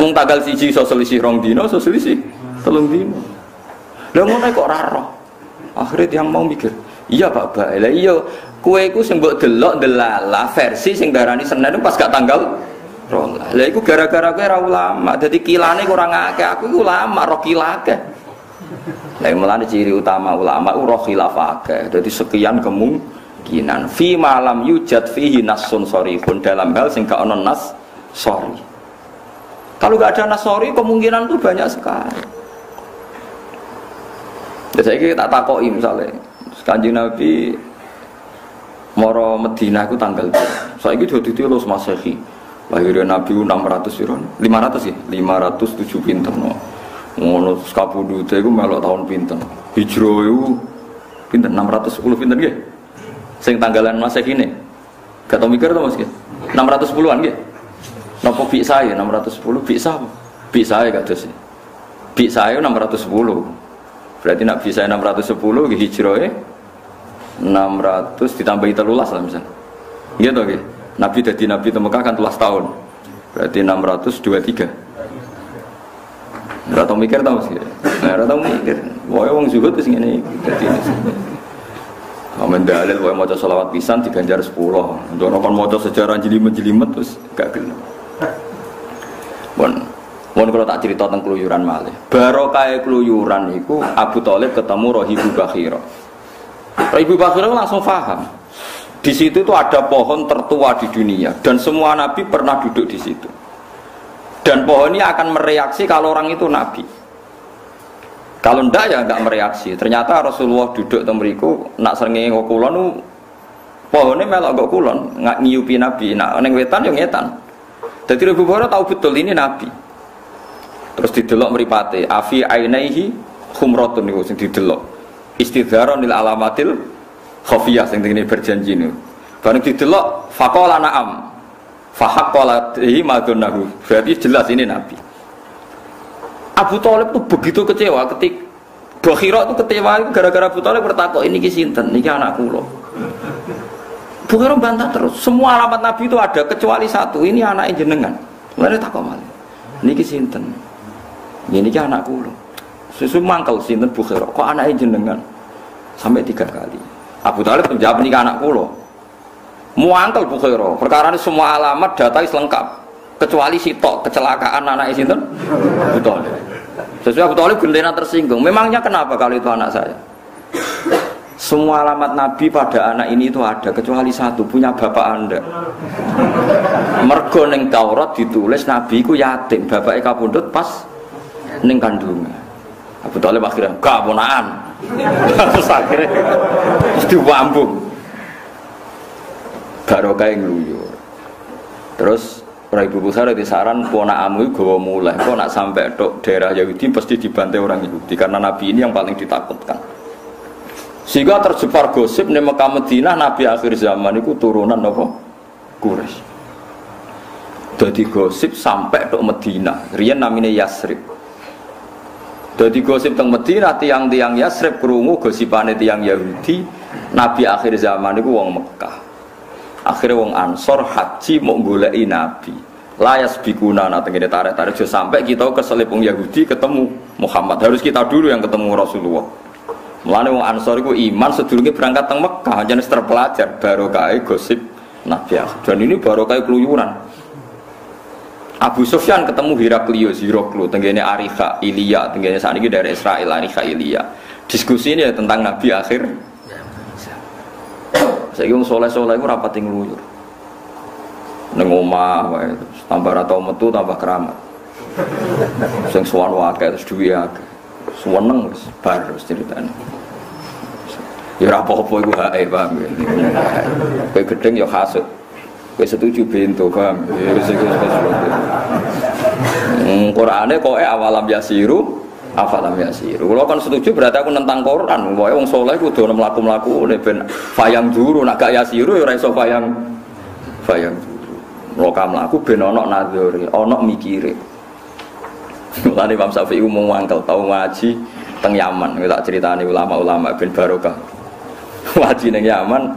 wong tanggal 1 iso selisih 2 dina iso selisih 3 dina lha ngono kok ora roh akhire tiyang mau mikir iya Pak Bae lah iya kowe iku sing mbok delok delala versi sing darani Senin pas gak tanggal 12. Lah iku gara-gara kowe ora ulama. Dadi kilane kurang akeh. Aku iku ulama roh kilake. Lah mulane ciri utama ulama roh khilaf akeh. Dadi sekian kemungkinan fi malam yujad fihi nasun sharihun dalam hal sing gak ono nas sharih. Kalau gak ada nas sharih kemungkinan itu banyak sekali. Jadi saya tak takoki misalnya Kanjeng Nabi moro Madinah ku tanggal saiki dadi 13 Masehi. Lahirnya Nabi 600 piro? 500 ya? 507 pinten. Ngono kapundhute iku melok tahun pinten. Hijrah iku pinten 610 pinten nggih. Sing tanggalan Masehi ne. Gak tau mikir to Mas nggih. 610-an nggih. Napa bik saya 610 bik sapa? Bik saya gak dos. Bik saya 610. Berarti nak bisa 610 nggih hijrahe 600 ditambahi 13 lah misalnya. Iya toh nggih. Nabi dadi nabi te Mekah kan 13 tahun. Berarti 623. Ora tau mikir ta Mas. Ora tau mikir. Wae wong zuhud wis ngene iki dadi. Amen dalil wae maca selawat pisan diganjar 10. Ndono kon maca sejarah jelimet-jelimet terus gak gelem. Mun kalau tak cerita tentang keluyuran malih. Barokah keluyuran iku Abu Thalib ketemu Rahibu Bakhira. Rahibu Bakhira langsung paham. Di situ itu ada pohon tertua di dunia dan semua nabi pernah duduk di situ. Dan pohon ini akan mereaksi kalau orang itu nabi. Kalau ndak ya enggak mereaksi. Ternyata Rasulullah duduk teng mriku nak srengenge kok kulon pohone melok kok kulon, nggak nyiupi nabi. Nak ning wetan yo ngetan. Dadi Rahibu Bakhira tahu betul ini nabi. Terus didelok mripate afi ainaihi khumratun niku sing didelok istidharon lil alamatil khafiyah sing ngene berjanji niku bareng didelok faqala na'am fahaqqala hi madunnahu berarti jelas ini nabi. Abu Thalib tuh begitu kecewa ketika Bakhira itu kecewa gara-gara Abu Thalib bertakok ini ki sinten niki anak kula. Bakhira bantah terus semua alamat nabi itu ada kecuali satu ini anake jenengan. Lha takok malih niki sinten. Ini kan anak kula. Susu mangkel sinten Bakhira. Kok anake jenengan? Sampai 3 kali. Abu Thalib menjawab niki anak kula. Muangkel Bakhira. Perkarane semua alamat data lengkap. Kecuali sitok kecelakaan anake sinten? Abu Thalib. Sesuai Abu Thalib gendena tersinggung. Memangnya kenapa kalau itu anak saya? Semua alamat Nabi pada anak ini itu ada kecuali satu punya bapak Anda. Mergo ning Taurat ditulis Nabi ku yatim, bapake kapundhut pas ning kandungan. Abu Thalib akhirnya gak ponakan. Terus akhirnya diwambung. Barokah ngluyur. Terus Ibu Bakhira disaran ponakamu gawa mulai. Kok nak sampai tok daerah Yahudi pasti dibantai orang Yahudi karena Nabi ini yang paling ditakutkan. Sehingga tersebar gosip di Mekah Madinah Nabi akhir zaman itu turunan apa? Quraisy. Jadi gosip sampai tok Madinah. Riyen namine Yasrib. Jadi gosip teng Madinah tiang-tiang Yasrib krungu gosipane tiang Yahudi Nabi akhir zaman itu wong Mekah. Akhirnya wong Ansor haji mau goleki Nabi. layas bikuna nah tengene tarik-tarik sampai kita keselip wong Yahudi ketemu Muhammad. Harus kita dulu yang ketemu Rasulullah. Mulane wong Ansor iku iman sedurunge berangkat teng Mekah, jenenge terpelajar barokah gosip Nabi. Dan ini barokah keluyuran. Abu Sufyan ketemu Heraklius, Hiroklu, tenggene Arikha, Ilya, tenggene sakniki dari Israel, Arikha, Ilya. Diskusi ini ya tentang Nabi akhir. Saiki wong saleh-saleh iku rapati ngluyur. Ning omah wae, tambah ra tau metu tambah keramat. Sing sowan wae terus duwe akeh. Seneng wis bar ceritane. Ya ora apa-apa iku hae, paham ya. Kowe gedeng ya hasud. Kowe setuju bento, paham. Ya wis iku. Qur'ane koke awalam yasiru, afalam yasiru. Kalau kan setuju berarti aku nentang Quran. Pokoke wong saleh kudu mlaku-mlaku ben fayang juru, nek gak yasiru ya ora iso fayang juru. Lokam mlaku ben ana nadzure, ana mikire. Mulane Imam Syafi'i umum wangkel tau ngaji teng Yaman. Tak critani ulama-ulama ben barokah. Ngaji ning Yaman.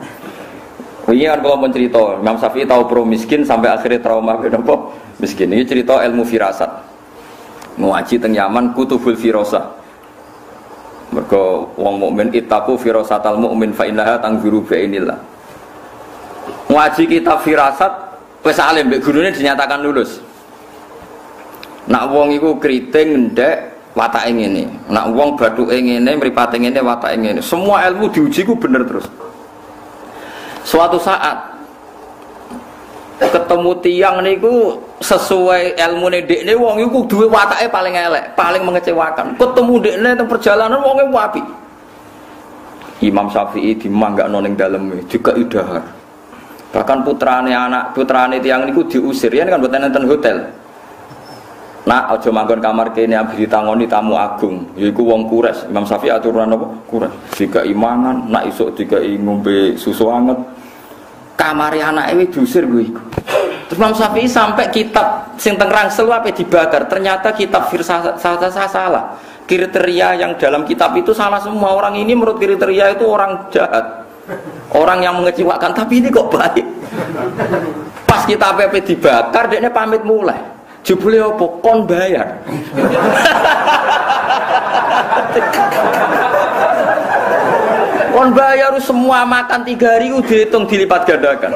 Wingi kan kula pun cerita, Imam Syafi'i tau pro miskin sampai akhirnya trauma ben apa? Miskin. Ini cerita ilmu firasat. Ngaji teng Yaman kutubul firasah. Mergo wong mukmin ittaqu firasatal mukmin fa innaha tanzuru bi'ainillah. Ngaji kitab firasat wis alim mbek gurune dinyatakan lulus. Nak wong iku kriting ndek watake ngene. Nak wong bathuke ngene, mripate ngene, watake ngene. Semua ilmu diuji ku bener terus. Suatu saat ketemu tiang niku sesuai ilmune dekne wong iku duwe watake paling elek, paling mengecewakan. Ketemu dekne teng perjalanan wonge apik. Imam Syafi'i dimanggakno ning daleme juga idahar. Bahkan putrane tiang niku diusir yen kan mboten enten hotel. Nah, aja manggon kamar kene abdi ditangoni tamu agung, yaiku wong Quraisy. Imam Syafi'i aturan apa? Quraisy. Jika imangan, nak isuk dikai ngombe susu anget. Kamare anake wis diusir kuwi iku. Terus Imam Syafi'i sampai kitab sing teng Rangsel ape dibakar. Ternyata kitab firasat salah. Kriteria yang dalam kitab itu salah semua. Orang ini menurut kriteria itu orang jahat. Orang yang mengecewakan, tapi ini kok baik. Pas kitab ape dibakar, dekne pamit mulai. Jebule apa? Kon bayar. Kon bayar semua makan 3 hari dihitung dilipat gandakan.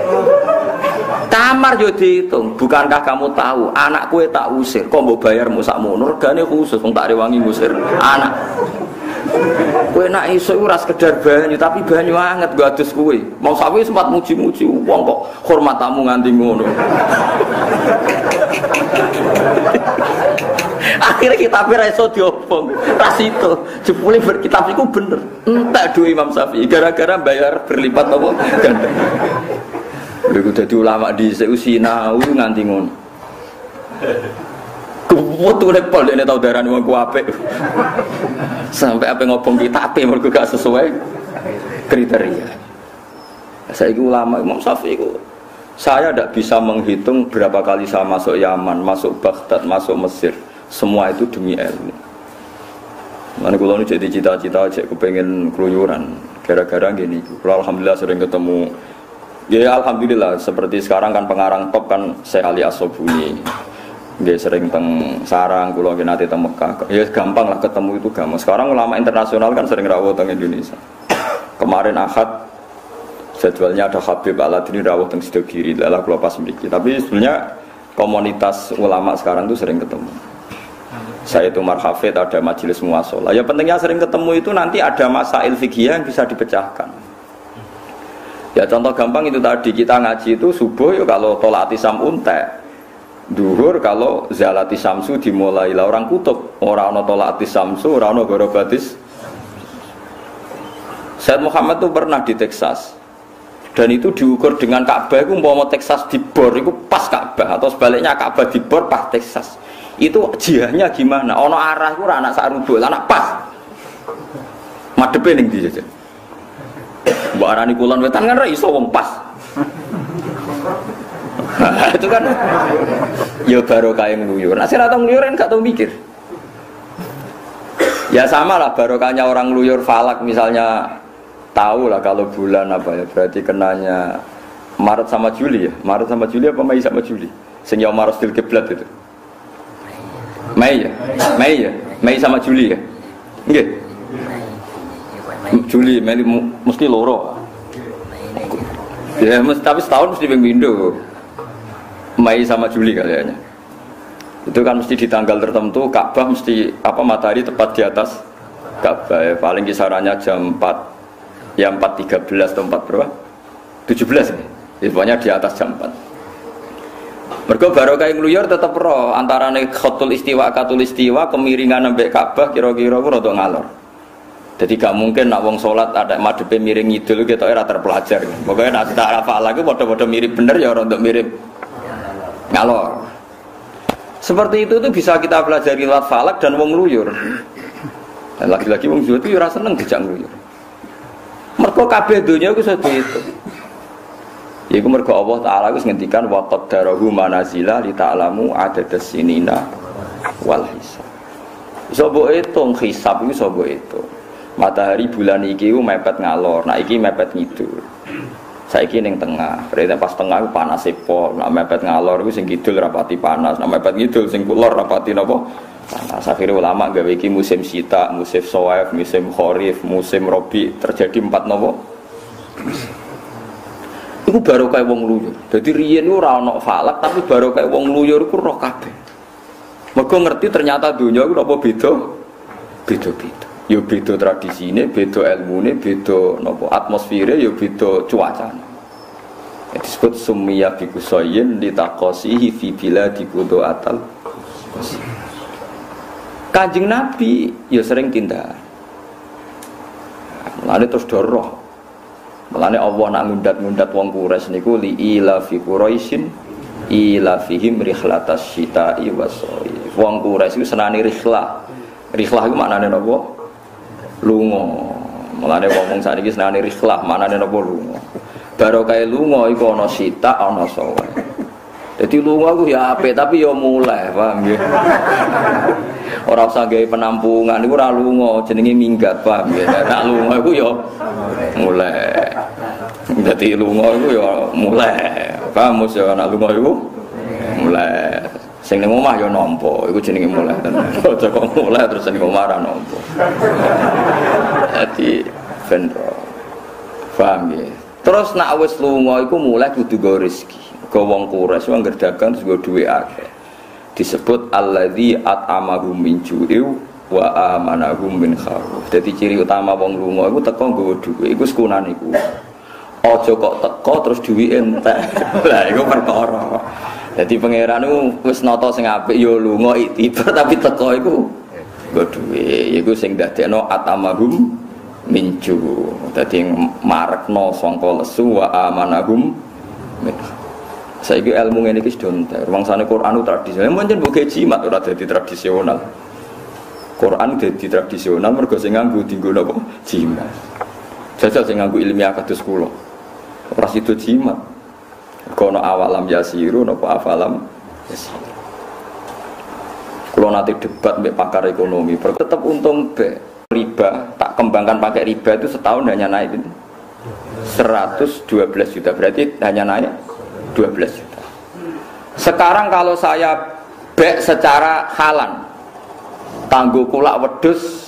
Kamar yo dihitung. Bukankah kamu tahu anak kue tak usir? Kok mbok bayar sakmono? Regane khusus wong tak rewangi ngusir anak. Kue nak iso ora sekedar banyu, tapi banyu anget go adus kuwe. Mau sawi sempat muji-muji wong kok hormat tamu nganti ngono. Akhirnya kitabnya raiso diobong ras itu jepuli berkitab itu bener entak duwe Imam Syafi'i gara-gara bayar berlipat apa ganda lha dadi ulama dhisik sinau nganti ngono kuwatune pol dene tau darani wong ku apik sampai apa ngobong kitabe mergo gak sesuai kriteria. Saiki ulama Imam Syafi'i ku saya tidak bisa menghitung berapa kali saya masuk Yaman, masuk Baghdad, masuk Mesir. Semua itu demi ilmu. Mana kalau ini jadi cita-cita, cek kepengen keluyuran. Gara-gara gini, kalau alhamdulillah sering ketemu. Ya alhamdulillah, seperti sekarang kan pengarang top kan Syekh Ali As-Sobuni. Dia sering teng sarang, kalau nanti teng Mekah. Ya gampang lah ketemu itu gampang. Sekarang ulama internasional kan sering rawuh teng Indonesia. Kemarin Ahad jadwalnya ada Habib Al-Adini rawuh teng Sidogiri, lalah kula pas mriki. Tapi sebenarnya komunitas ulama sekarang itu sering ketemu. Saya itu Marhafid ada majelis muwasalah. Ya pentingnya sering ketemu itu nanti ada masail fikih yang bisa dipecahkan. Ya contoh gampang itu tadi kita ngaji itu subuh ya kalau tolati samun tek. Duhur kalau zalati samsu dimulai lah orang kutub. Ora ana tolati samsu, ora ana gorobatis. Said Muhammad itu pernah di Texas. Dan itu diukur dengan Ka'bah itu mau Texas dibor itu pas Ka'bah atau sebaliknya Ka'bah dibor pas Texas. Itu jihahnya gimana? Ono arah itu anak sarubul, anak pas. Madepe ning ndi jajan. Mbok arani kulon wetan kan ra iso wong pas. Itu kan ya barokah ngluyur. Nek ora tau ngluyur kan gak tau mikir. Ya sama lah barokahnya orang ngluyur falak misalnya. Tahu lah kalau bulan apa ya berarti kenanya Maret sama Juli ya. Maret sama Juli apa Mei sama Juli? Sing yaum marastil kiblat itu. Mei ya? Mei ya? Mei sama Juli ya? Nggih. Juli, Mei mesti loro. Ya, tapi setahun mesti pemindo. Mei sama Juli kayaknya. Itu kan mesti di tanggal tertentu Ka'bah mesti matahari tepat di atas Ka'bah. Ya, paling kisarannya jam 4. Ya 4.13 atau 4 berapa? 17 ya. Pokoknya di atas jam 4. Mergo barokah ngluyur tetep ro antarane khatul istiwa katul istiwa kemiringan ambek Ka'bah kira-kira ku rada ngalor. Jadi gak mungkin nak wong salat ada madhepe miring ngidul ketoke ora terpelajar. Pokoke nek tak hafal lagi padha-padha mirip bener ya ora untuk mirip ngalor. Seperti itu bisa kita pelajari lewat falak dan wong luyur. Dan lagi-lagi wong luyur itu ora seneng dijak luyur. Mergo kabeh donya iku sedhe itu. Iku mergo Allah Taala wis ngendikan wa qaddarahu manazila li ta'lamu adadas sinina wal hisab. Iso mbok hitung hisab iku iso mbok hitung. Matahari bulan iki mepet ngalor, nah iki mepet ngidul. Saiki ning tengah, berarti pas tengah ku panas pol, nek mepet ngalor iku sing kidul rapati panas, nek mepet ngidul sing kulor rapati napa? Panas. Akhire ulama gawe iki musim sita, musim shawaif, musim kharif, musim rabi, terjadi 4 napa? Iku barokah wong luyur. Dadi riyen iku ora ana falak, tapi barokah wong luyur iku roh kabeh. Mergo ngerti ternyata donya iku apa beda? Beda-beda. Ya beda tradisine, beda ilmune, beda napa atmosfere, ya beda cuacane. Disebut summiya bi kusayyin litaqasihi fi biladi qudu'atal. Kanjeng Nabi ya sering tindak. Mulane terus doroh. Mulane Allah nak ngundat-ngundat wong Quraisy niku li ila fi Quraisyin ila fihim rihlatas syita'i was-shaif. Wong Quraisy iku senane rihlah. Rihlah iku maknane napa? Lunga. Mulane wong sakniki senane rihlah, maknane napa lunga. Barokah lunga iku ana sita, ana sawa. Dadi lunga ku ya apik tapi ya mulai, paham nggih. Ora usah gawe penampungan iku ora lunga, jenenge minggat, paham nggih. Nek lunga iku ya mulai. Dadi lunga iku ya mulai. Paham mos ya nek lunga iku mulai. Sing ning omah ya nampa, iku jenenge mulai tenan. Aja kok mulai terus ning omah ora nampa. Dadi ben paham ya. Terus nak wis lunga iku mulai kudu go rezeki. Go wong Quraisy wong gerdagang terus go duwe akeh. Disebut alladzi at'amahum min ju'i wa amanahum min khauf. Dadi ciri utama wong lunga iku teko nggawa dhuwit. Iku sekunane iku. Aja kok teko terus duwike entek. Lah iku perkara. Jadi pangeran itu wis nata sing apik ya lunga iktibar tapi teko iku nggo dhuwit. Iku sing dadekno atamahum minju. Dadi marekno sangka lesu wa amanahum min. Saiki ilmu ngene iki sedonter. Wangsane Quran itu tradisional. Pancen mbok jimat ora dadi tradisional. Quran dadi tradisional mergo sing nganggo dienggo napa? Jimat. Jajal sing nganggo ilmiah kados kula. Ora sido jimat. Kono awalam yasiru napa afalam yasiru. Kalau nanti debat mbek pakar ekonomi, tetap untung be riba, tak kembangkan pakai riba itu setahun hanya naik 112 juta, berarti hanya naik 12 juta. Sekarang kalau saya bek secara halan, tangguh kulak wedus,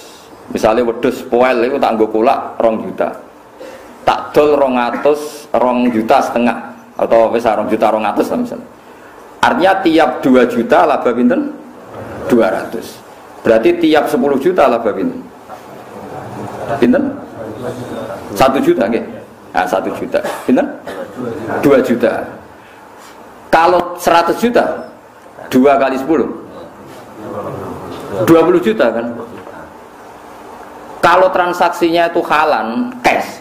misalnya wedus poel itu tangguh kulak 2 juta, tak dol 2 juta setengah. Atau wis 2 juta 200 lah misalnya. Artinya tiap 2 juta laba pinten? 200. Berarti tiap 10 juta laba pinten? Pinten? 1 juta nggih. Nah, 1 juta. Pinten? 2 juta. Kalau 100 juta 2 kali 10 20 juta kan? Kalau transaksinya itu halan, cash.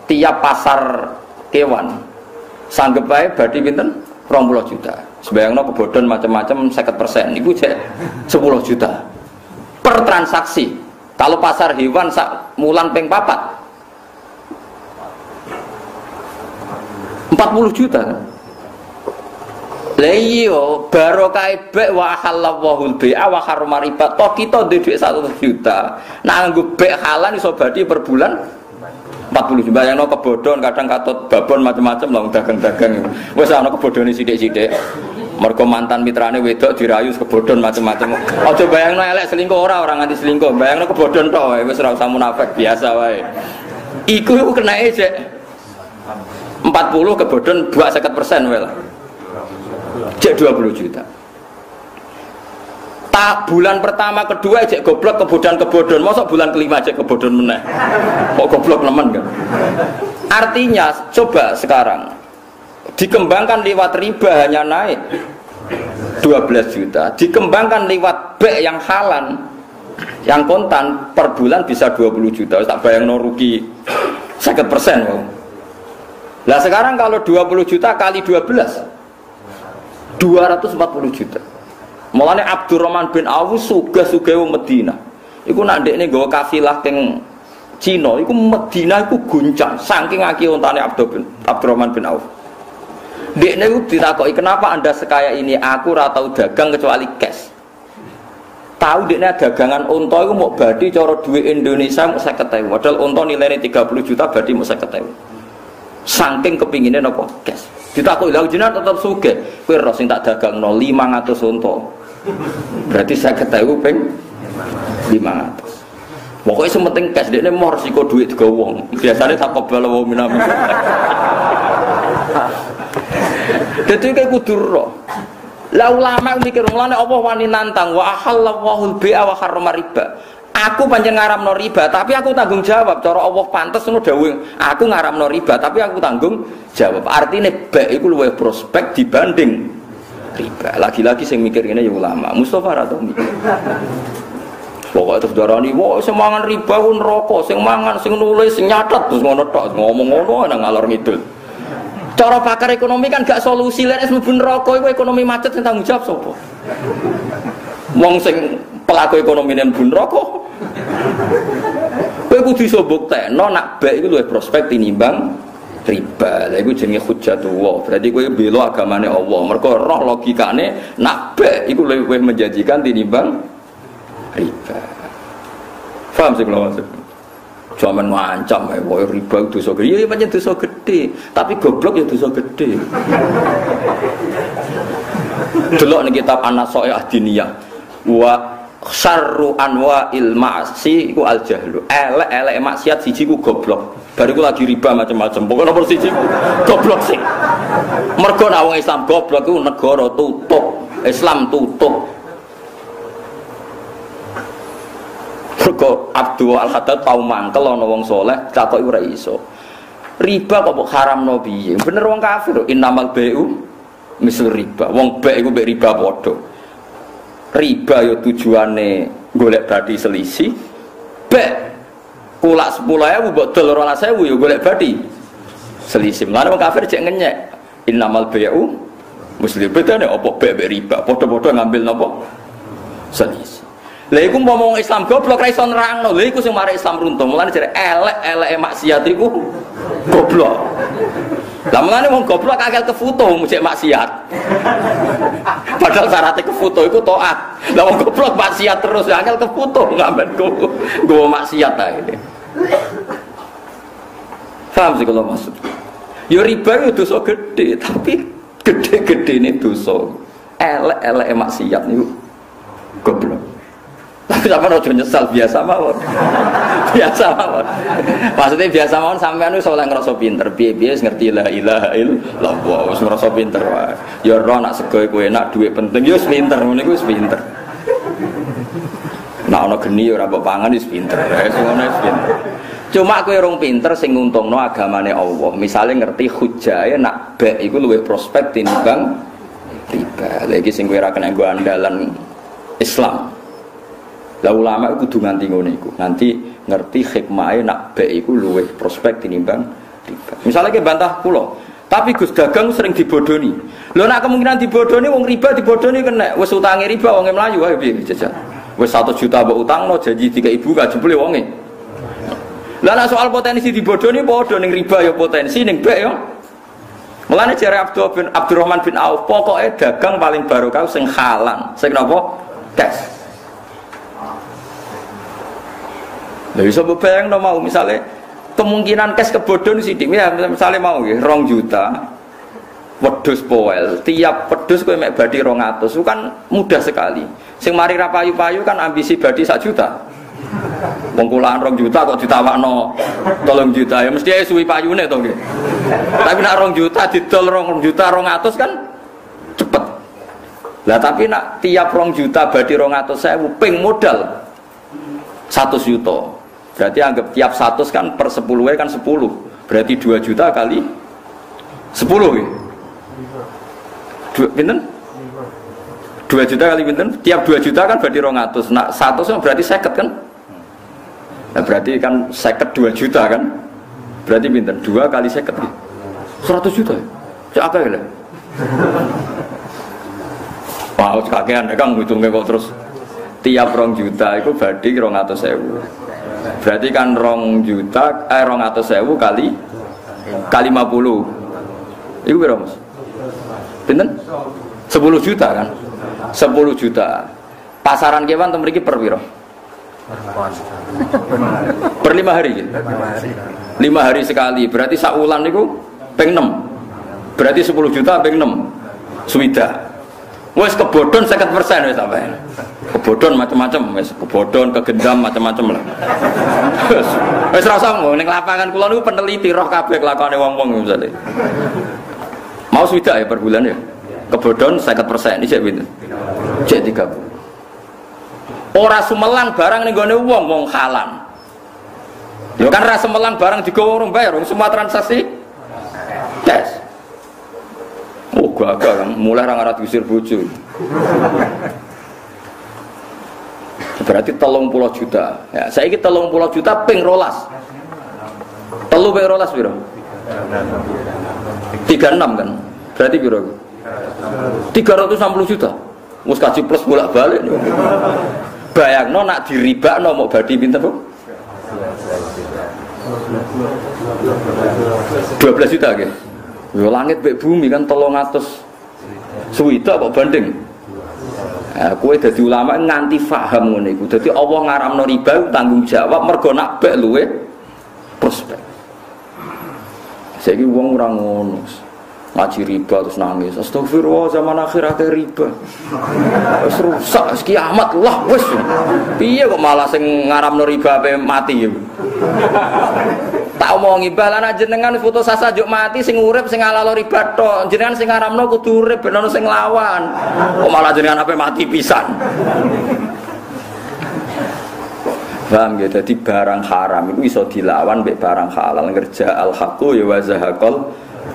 Tiap pasar kewan sanggep bae badhe pinten 20 juta. Sebayangno kebodhon macam-macam 50%. Iku jek 10 juta per transaksi. Kalau pasar hewan sak mulan ping 4 40 juta kan. Lah iya barokah bek wa halawahul bai'a wa harrama riba. Toh kita duwe 1 juta. Nah nganggo bek halan iso badhe per bulan 40 juta. Bayangno kebodhon kadang katut babon macam-macam lah dagang-dagang. Wis ana kebodhone sithik-sithik Mergo mantan mitrane wedok dirayu kebodhon macam-macam. Aja bayangno elek selingkuh ora nganti selingkuh. Bayangno kebodhon tok wae wis ora usah munafik biasa wae. Iku kenae cek 40 kebodhon 250% wae lah. Cek 20 juta. Tak bulan pertama kedua cek goblok kebodhon. Mosok bulan kelima cek kebodhon meneh. Kok goblok nemen kan? Artinya coba sekarang dikembangkan lewat riba hanya naik 12 juta. Dikembangkan lewat B yang halan yang kontan per bulan bisa 20 juta. Tak bayangno rugi 50%. Lah sekarang kalau 20 juta kali 12 240 juta. Mulane Abdurrahman bin Auf sugih-sugih wong Madinah. Iku nak ndekne nggawa kafilah teng Cina, iku Madinah iku guncang saking akeh ontane Abdurrahman bin Auf. Ndekne iku ditakoki, "Kenapa Anda sekaya ini? Aku ora tau dagang kecuali cash." Tahu ndekne dagangan unta iku mau badi cara duit Indonesia mau 50.000. Padahal unta nilainya 30 juta badi mau 50.000. Saking kepingine napa cash. Ditakoki, "Lha jenengan tetep sugih. Kowe ro sing tak dagangno 500 unta." Berarti 50.000 ping 500. Pokoknya sementing cash dekne mau resiko duit digawa wong. Biasane tak kobal wong minami. Dadi kayak kudu ro. Lah ulama mikir mulane apa wani nantang wa ahallallahu al-bai'a wa harrama riba. Aku pancen ngaramno riba, tapi aku tanggung jawab. Cara Allah pantes ngono dawuh, aku ngaramno riba, tapi aku tanggung jawab. Artine ba iku luwih prospek dibanding riba. Lagi-lagi sing mikir ngene ya ulama. Mustofa ra tau mikir. Pokoke terus darani, "Wah, sing mangan riba ku neraka, sing mangan, sing nulis, sing nyatet terus ngono tok, ngomong ngono nang ngalor ngidul." Cara pakar ekonomi kan gak solusi lek wis mlebu neraka iku ekonomi macet sing tanggung jawab sapa? Wong sing pelaku ekonomi nen mlebu neraka. Kowe kudu iso buktekno nak baik iku luwih prospek tinimbang riba. Lha iku jenenge hujjatullah. Berarti kowe bela agamane Allah. Mergo roh logikane nak baik iku luwih menjanjikan tinimbang riba. Paham sih kalau maksud? Cuman ngancam ya, wah riba itu dosa gede. Iya banyak dosa gede, tapi goblok ya dosa gede. Delok ning kitab An-Nasaih Ad-Diniyah. Wa syarru anwa'il ma'si iku al-jahlu. Elek-elek maksiat siji ku goblok. Bariku lagi riba macam-macam. Pokoke nomor siji ku goblok sih. Mergo nek wong Islam goblok iku negara tutup, Islam tutup. Mergo Abdul Al-Haddad tau mangkel ana wong saleh takoki ora iso. Riba kok haramno piye? Bener wong kafir, innamal bai'u misal riba. Wong baik iku mbek riba padha. Riba yo tujuane golek bathi selisih. Baik kulak 10.000 mbok dol 12.000 yo golek bathi selisih. Lan wong kafir cek ngenyek. Innamal bai'u misal bedane apa baik mbek riba? Padha-padha ngambil napa? Selisih. Lha iku ngomong Islam goblok ra iso nerangno. Lha iku sing mari Islam runtuh. Mulane jare elek-eleke maksiat iku goblok. Lah mulane wong goblok akal kefoto mujek maksiat. Padahal syaratnya kefoto iku taat. Lah wong goblok maksiat terus akal kefoto ngamben gowo maksiat ae. Paham sih kalau maksud. Ya riba itu dosa gede, tapi gede-gedene dosa. Elek-eleke maksiat niku goblok. Tapi sampean aja nyesal, biasa mawon. Biasa mawon. Maksudnya biasa mawon sampean wis oleh ngrasa pinter, piye-piye wis ngerti la ilaha illallah, wis ngrasa pinter wae. Ya ora nak sego iku enak, duit penting ya wis pinter, ngene iku wis pinter. Nek ana geni ora mbok pangan wis pinter, wis ngono wis pinter. Cuma kowe rong pinter sing nguntungno agamane Allah. Misale ngerti hujae nak bek iku luwih prospek tinimbang riba. Lha iki sing kowe ora kena nggo andalan Islam. Lah ulama iku kudu nganti ngono iku. Nanti ngerti hikmahe nak baik iku luwih prospek tinimbang riba. Misale ke bantah kula, tapi Gus dagang sering dibodoni. Lho nak kemungkinan dibodoni wong riba dibodoni kena. Wis utange riba wonge mlayu ae piye jajal. Wis 1 juta mbok utangno janji 3.000 kajebule wonge. Lah nek soal potensi dibodoni padha ning riba ya potensi ning baik ya. Mulane jare Abdurrahman bin Auf, pokoke dagang paling barokah sing halal. Sing napa? Cash. Lha iso bayangno mau misale kemungkinan cash kebodhon sithik ya misale mau nggih 2 juta wedhus poel, tiap wedhus kowe mek badi 200 itu kan mudah sekali. Sing mari ra payu-payu kan ambisi badi 1 juta. Wong kulaan 2 juta kok ditawakno 3 juta ya mesti ae suwi payune to nggih. Tapi nek 2 juta didol 2 juta 200 kan cepet. Lah tapi nak tiap 2 juta badi 200.000 ping modal 100 juta. Berarti anggap tiap 100 kan per 10 kan 10. Berarti 2 juta kali 10 ya. Pinten? 2 juta kali pinten? Tiap 2 juta kan berarti 200. Nah 100 berarti 50 kan? Nah berarti kan 52 juta kan? Berarti pinten? 2 kali 50 ya? 100 juta ya? Cak apa ya? Wah kakean ya Kang hitungnya kok terus tiap 2 juta itu berarti 200.000. Berarti kan 2 juta 200.000 kali 50. Itu berapa Mas? Pinten? 10 juta kan? 10 juta. Pasaran kewan temen iki per piro? Per 5 hari gitu? 5 hari sekali. Berarti sak wulan niku ping 6. Berarti 10 juta ping 6. Suwida. Wes kebodhon 50% wis sampean. Kebodhon macam-macam wis, kebodhon, kegendam macam-macam lah. Wis ra usah ning lapangan kula niku peneliti roh kabeh kelakone wong-wong misale. Mau suwida ya per bulan ya. Kebodhon 50%. Iki cek pinten? Cek 30. Ora sumelang barang ning gone wong halan. Ya kan ra sumelang barang digawa orang bayar, semua transaksi tes. Oh gagal kan, mulai ra ngarat usir bojo. Berarti 30 juta. Ya, saiki 30 juta ping 12. 3 ping 12 piro? 36 kan. Berarti piro? 360 juta. Mus kaji plus bolak-balik. Bayangno nak diribakno mau badi pinten, Bu? 12 juta nggih. Yo langit mek bumi kan 300. Suwida kok banding. Kowe dadi ulama nganti paham ngene iku. Dadi Allah ngaramno riba tanggung jawab mergo nak bek luwe prospek. Saiki wong ora ngono. Ngaji riba terus nangis. Astagfirullah zaman akhir akeh riba. Wis rusak, wis kiamat lah wis. Piye kok malah sing ngaramno riba ape mati ya. Tak omongi balan jenengan foto sasajuk mati sing urip sing halal riba tok. Jenengan sing ngaramno kudu urip ben ono sing lawan. Kok malah jenengan ape mati pisan. Paham ya, jadi barang haram itu iso dilawan mbek barang halal. Ngerja al-haqqu ya wa zahaqal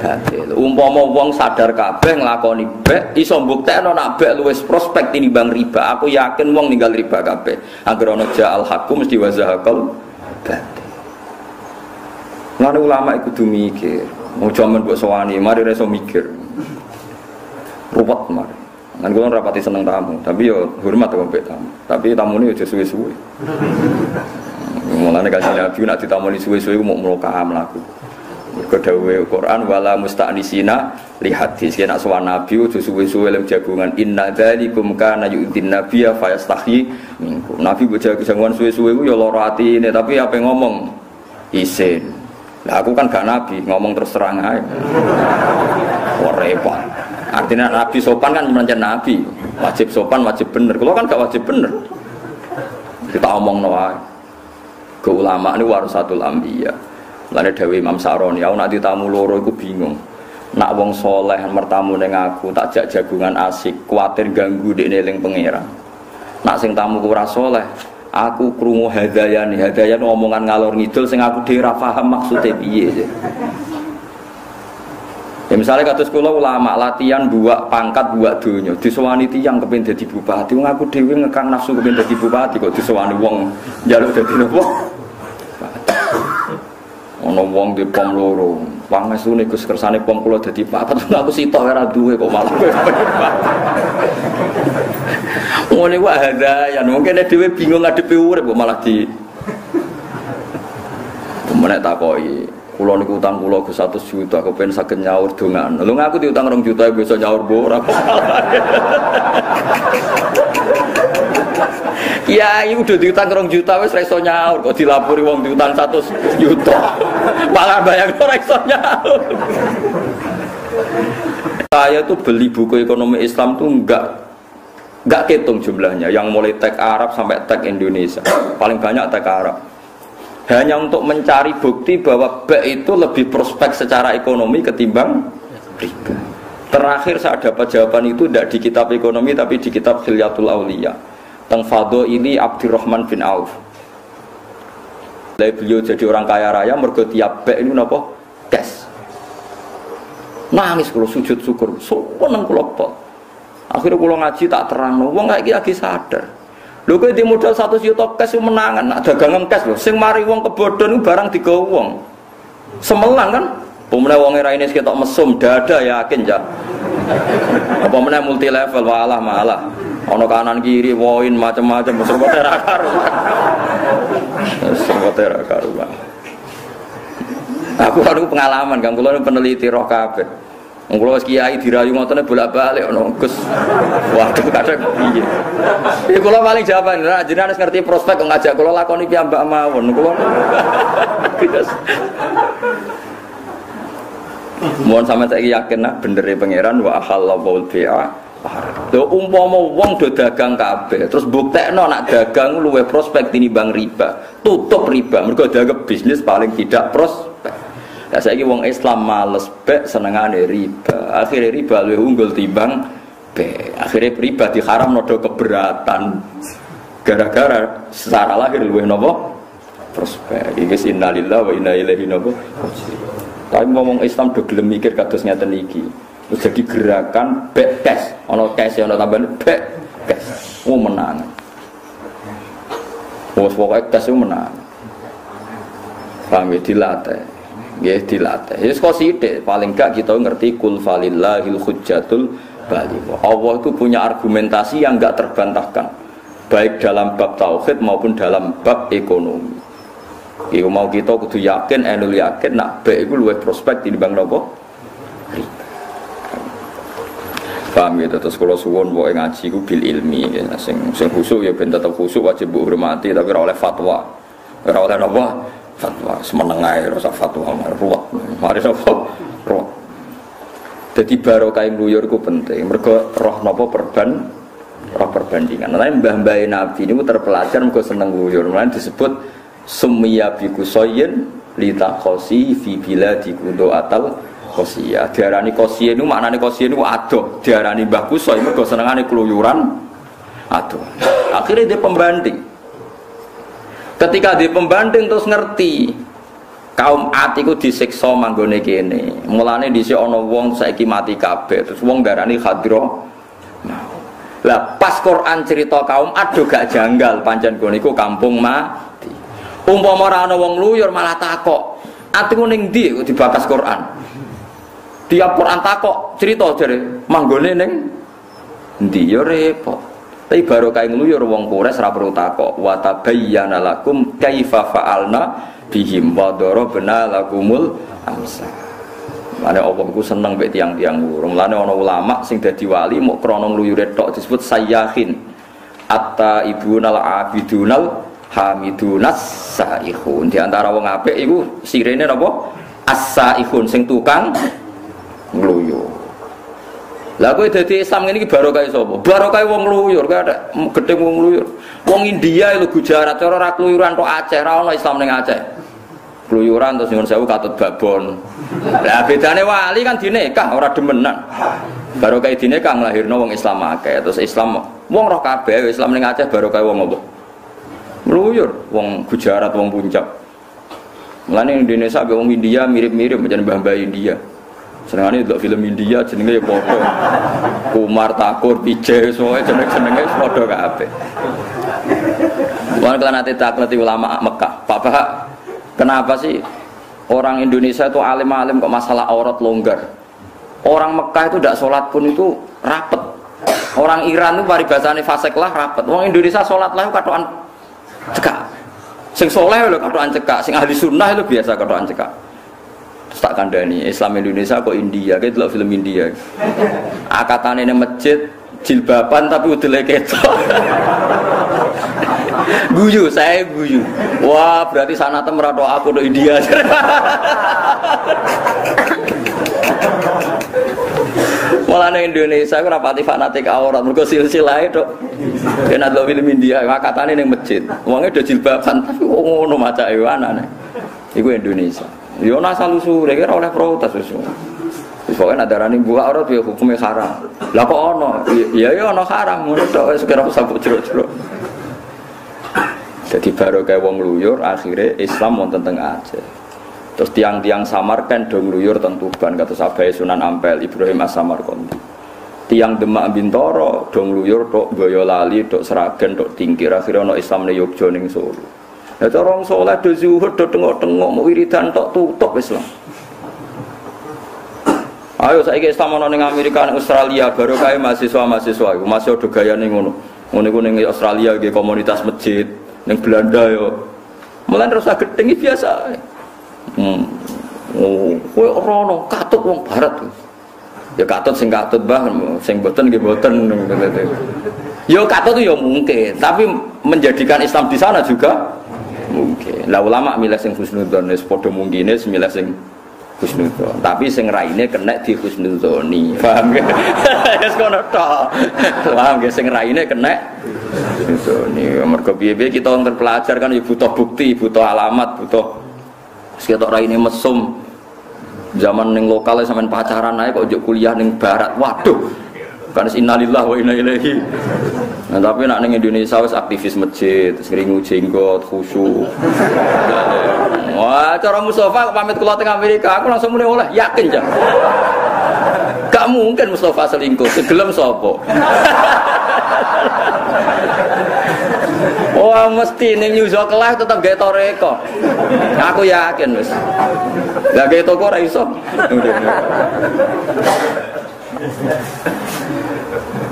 batil. Umpama wong sadar kabeh nglakoni bek iso mbuktekno nek bek luwes prospek tinimbang riba. Aku yakin wong ninggal riba kabeh. Angger ana ja al-haqqu mesti wa zahaqal batil. Lan ulama iku kudu mikir. Mau jaman mbok sowani, mari reso mikir. Ruwet mari. Kan kula rapati seneng tamu, tapi yo hormat karo mbek tamu. Tapi tamune aja suwe-suwe. Mulane kasih Nabi nak ditamoni suwe-suwe mau mloka mlaku. Mergo dawuhe Quran wala musta'nisina li hadis. Yen nak sowan Nabi aja suwe-suwe lem jagungan inna dzalikum kana yu'din nabiyya fayastahi minkum. Nabi mbok jagungan suwe-suwe ku yo lara atine, tapi ape ngomong isin. Lah aku kan gak nabi, ngomong terus terang ae. Wah repot. Artinya nabi sopan kan mencen nabi. Wajib sopan, wajib bener. Kalau kan gak wajib bener. Kita omong wae. Ke ulama ini warasatul anbiya. Lane dawuh Imam Saroni, aku nak ditamu loro iku bingung. Nak wong soleh mertamu ning aku tak jak jagungan asik, kuwatir ganggu dekne eling pangeran. Nak sing tamu ku ora soleh, aku krungu hadayan omongan ngalor ngidul sing aku dhewe ora paham maksude piye. Ya misalnya kados kula ulama latihan buak pangkat buak donya, disowani tiyang kepen dadi bupati, wong aku dhewe ngekang nafsu kepen dadi bupati kok disowani wong njaluk dadi napa? Ana wong di pom loro, pangesune Gus kersane pom kula dadi papat, aku sitok ora duwe kok malah. Ngene wae hadayan, mungkin dhewe bingung ngadepi urip kok malah di menek takoki. Kula niku utang kula Gus 100 juta kepen saged nyaur dongan. Lho aku diutang 2 juta bisa nyaur mbok ora ya iki udah diutang 2 juta wis ra iso nyaur kok dilapori wong diutang 100 juta. Malah bayang ora iso nyaur. Saya tuh beli buku ekonomi Islam tuh enggak hitung jumlahnya, yang mulai teks Arab sampai teks Indonesia, paling banyak teks Arab. Hanya untuk mencari bukti bahwa B itu lebih prospek secara ekonomi ketimbang riba. Terakhir saya dapat jawaban itu tidak di kitab ekonomi tapi di kitab Khilyatul Auliya teng Fadhaili Abdurrahman bin Auf. Beliau jadi orang kaya raya mergo tiap B ini napa? Cash. Nangis kalau sujud syukur, seneng kula pot. Akhirnya kula ngaji tak terangno, wong iki lagi sadar. Lho kowe di modal 100 juta cash menangan, nak dagangan cash lho. Sing mari wong kebodhon barang digawa wong. Semelang kan? Pemene wong era ini ketok mesum, dada yakin ya. Apa meneh multi level walah malah. Ana kanan kiri woin macam-macam serba ra karuan. Serba ra karuan. Aku pengalaman kan, kula peneliti roh kabeh. Wong kula wis kiai dirayu ngotone bolak-balik ono Gus. Waduh kadang piye. Ya kula paling jawaban, jenengan wis ngerti prospek kok ngajak kula lakoni piyambak mawon. Kula mohon sampeyan saiki yakin nak bener pangeran wa halallahu bi'a. Lho umpama wong do dagang kabeh terus buktekno nak dagang luwih prospek tinimbang riba. Tutup riba mergo dianggap bisnis paling tidak prospek. Lah saiki wong Islam males bek senengane riba. Akhire riba luwih unggul timbang bek. Akhire riba diharamno do keberatan. Gara-gara secara lahir luwih napa? Prospek. Iki innalillahi wa inna ilaihi raji'un. Tapi ngomong Islam do gelem mikir kados ngeten iki. Terus jadi gerakan bek cash, ana cash ana tambahan bek cash. Menang. Pokoke cash menang. Paham ya dilatih. Nggih dilatih. Wis kok sithik paling gak kita ngerti kul falillahil hujjatul baligh. Allah itu punya argumentasi yang enggak terbantahkan. Baik dalam bab tauhid maupun dalam bab ekonomi. Iku mau kita kudu yakin, enul yakin nak bek iku luwih prospek tinimbang napa? Riba. Paham ya, terus kalau suwon pokoke ngaji ku bil ilmi ya, sing khusuk ya ben tetep khusuk wajib mbok hormati tapi ora oleh fatwa. Ora oleh napa? Fatwa semeneng ae ora usah fatwa ruwet. Mari napa? Ruwet. Dadi barokah ngluyur iku penting. Mergo roh napa roh perbandingan. Nah, mbah-mbah Nabi niku terpelajar mergo seneng ngluyur. Mulane disebut summiya bi kusoyen litakhosi fi biladi kudo atal khosiyah. Diarani khosiyah niku maknane khosiyah niku adoh. Diarani Mbah Kusoy mergo senengane keluyuran adoh. Akhirnya dia pembanding. Ketika dia pembanding terus ngerti kaum Ad iku disiksa manggone kene. Mulane dhisik ana wong saiki mati kabeh. Terus wong darani khadra. Lah pas Quran cerita kaum Ad do gak janggal pancen kono iku kampung mati. Umpama ora ana wong luyur malah takok. Atiku ning ndi kok dibakas Quran? Tiap Quran takok cerita jare manggone ning ndi ya repot. Tapi barokah ngluyur wong Quraisy ora perlu takok. Wa tabayyana lakum kaifa fa'alna bihim wa darabna lakumul amsal. Mane Allah ku seneng mek tiang-tiang lurung. Mulane ana ulama sing dadi wali mok krana ngluyure tok disebut sayyahin. Atta ibunal abidunal hamidunas saihun. Di antara wong apik iku sirene napa? As-saihun sing tukang ngluyur. Lah kowe dadi Islam ngene iki barokah sapa? Barokah wong ngluyur, kowe ada gedhe wong ngluyur. Wong India lho Gujarat cara ora kluyuran tok Aceh, ora ono Islam ning Aceh. Kluyuran terus nyuwun sewu katut babon. Lah bedane wali kan dinekah ora demenan. Barokah dinekah nglahirno wong Islam akeh. Terus Islam wong roh kabeh Islam ning Aceh barokah wong apa? Ngluyur wong Gujarat wong Puncak. Mulane Indonesia ambek wong India mirip-mirip macam mbah-mbah India. Senengane delok film India jenenge ya padha. Kumar Takur Vijay semua jenenge padha kabeh. Wong kan ate takleti ulama Mekah. Pak kenapa sih orang Indonesia itu alim-alim kok masalah aurat longgar? Orang Mekah itu tidak sholat pun itu rapet. Orang Iran itu paribasane fasik lah rapet. Orang Indonesia sholat lah katokan cekak. Sing soleh lho katokan cekak, sing ahli sunnah itu biasa katokan cekak. Terus tak kandhani Islam Indonesia kok India, kayak delok film India. Akatane ning masjid jilbaban tapi udele ketok. Guyu, saya guyu. Wah, berarti sanate merato aku do India. Mulane Indonesia ora pati fanatik aurat, mergo silsilahe tok. Yen ada film India makatane ning masjid. Wonge do jilbaban tapi ngono macake anane. Iku Indonesia. Yo asal usule kira oleh protes wis. Wis pokoke nek darani buka aurat ya hukume haram. Lah kok ono? Ya ya ono haram ngono tok wis kira sabuk jero-jero. Jadi baru kayak wong luyur akhirnya Islam wonten teng Aceh. Terus tiang-tiang Samarkand dong luyur teng Tuban kata Sabai Sunan Ampel Ibrahim As-Samarkandi. Tiang Demak Bintoro dong luyur tok Boyolali tok Seragen tok Tingkir akhirnya ono Islam ne Yogya ning Solo. Lah cara wong saleh do zuhud do tengok-tengok mau wiridan tok tutup Islam. Ayo saiki Islam ono ning Amerika ning Australia baru kae mahasiswa-mahasiswa iku masih do gayane ngono. Ngono iku ning Australia nggih komunitas masjid, ning Belanda yo. Mulan terus gedeng biasa. Kowe ora ono katut wong barat. Ya katut sing katut bah, sing boten nggih boten. Ya katut itu ya mungkin, tapi menjadikan Islam di sana juga mungkin. Lah ulama milih sing husnudzon wis padha mungkine milih sing husnudzon. Tapi sing raine kena di husnudzoni. Paham nggih? Wis ngono tok. Paham nggih sing raine kena husnudzoni. Mergo piye-piye kita terpelajar kan ya butuh bukti, butuh alamat, butuh sekitar ora ini mesum zaman ning lokal sampean pacaran ae kok njuk kuliah ning barat. Waduh. Kan innalillahi wa inna ilaihi. Nah, tapi nek ning Indonesia wis aktivis masjid, ngringu jenggot, khusyuk. Wah, cara Mustafa pamit kula teng Amerika, aku langsung muni oleh yakin jan. Gak mungkin Mustafa selingkuh, segelem sapa? Wah mesti ning New York lah tetep gawe toreko. Aku yakin wis. Lah gawe toko ora iso.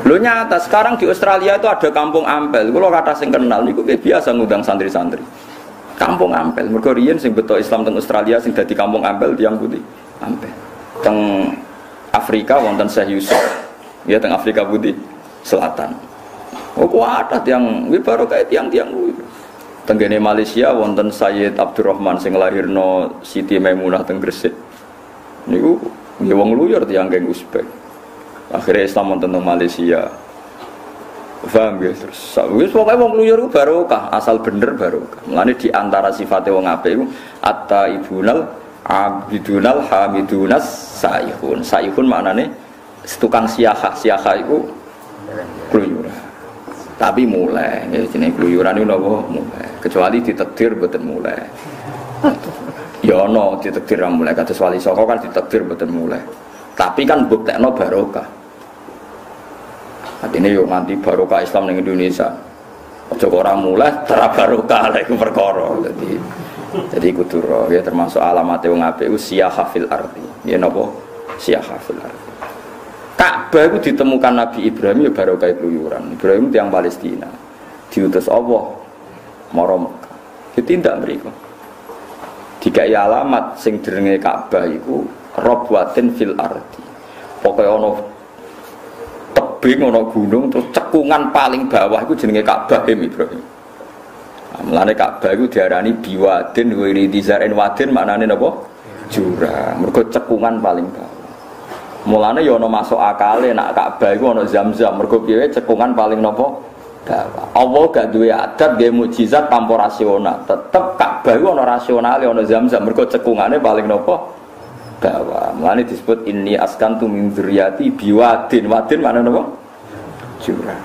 Lho nyata sekarang di Australia itu ada kampung Ampel. Kulo kata sing kenal niku biasa ngundang santri-santri. Kampung Ampel. Mergo riyen sing beto Islam teng Australia sing dadi kampung Ampel tiyang putih. Ampel. Teng Afrika wonten Syekh Yusuf. Ya teng Afrika Putih Selatan. Oh kuat yang baru kayak tiang-tiang tenggene Malaysia wonten Sayyid Abdurrahman sing lahirno Siti Maimunah teng Gresik. Niku nggih wong luyur tiang geng Uzbek. Akhirnya Islam wonten teng Malaysia. Paham nggih terus wis pokoke wong luyur ku barokah, asal bener barokah. Mulane di antara sifate wong apik iku at-taibunal abidunal hamidunas saihun. Saihun maknane tukang siahah. Siahah iku keluyuran. Tapi mulai, ya jenenge keluyuran itu napa mulai. Kecuali ditakdir mboten mulai. Ya ono ditakdir ra mulai kados wali saka kan ditakdir mboten mulai. Tapi kan buktekno barokah. Artine yo nganti barokah Islam ning Indonesia. Aja kok ora mulai tera barokah lha iku perkara. Jadi kudu ya termasuk alamate wong apik ku siyahafil ardi. Ya napa? Siyahafil ardi. Ka'bah itu ditemukan Nabi Ibrahim ya barokah keluyuran. Ibrahim tiang Palestina. Diutus Allah mara Mekah. Ditindak mriku. Dikai alamat sing jenenge Ka'bah iku robwatin fil ardi. Pokoke ana tebing ana gunung terus cekungan paling bawah iku jenenge Ka'bah Ibrahim. Mulane Ka'bah iku diarani biwadin wa ridizaren wadin maknane napa? Jurang. Mergo cekungan paling bawah. Mulane ya ana masuk akale nek Ka'bah iku ana Zam-zam mergo piye cekungan paling napa bawah. Allah gak duwe adat nggih mukjizat tanpa rasional. Tetep Ka'bah iku ana rasionale ana Zam-zam mergo cekungane paling napa bawah. Mulane disebut inni askantu min dzurriyyati biwadin. Wadin maknane napa? Jurang.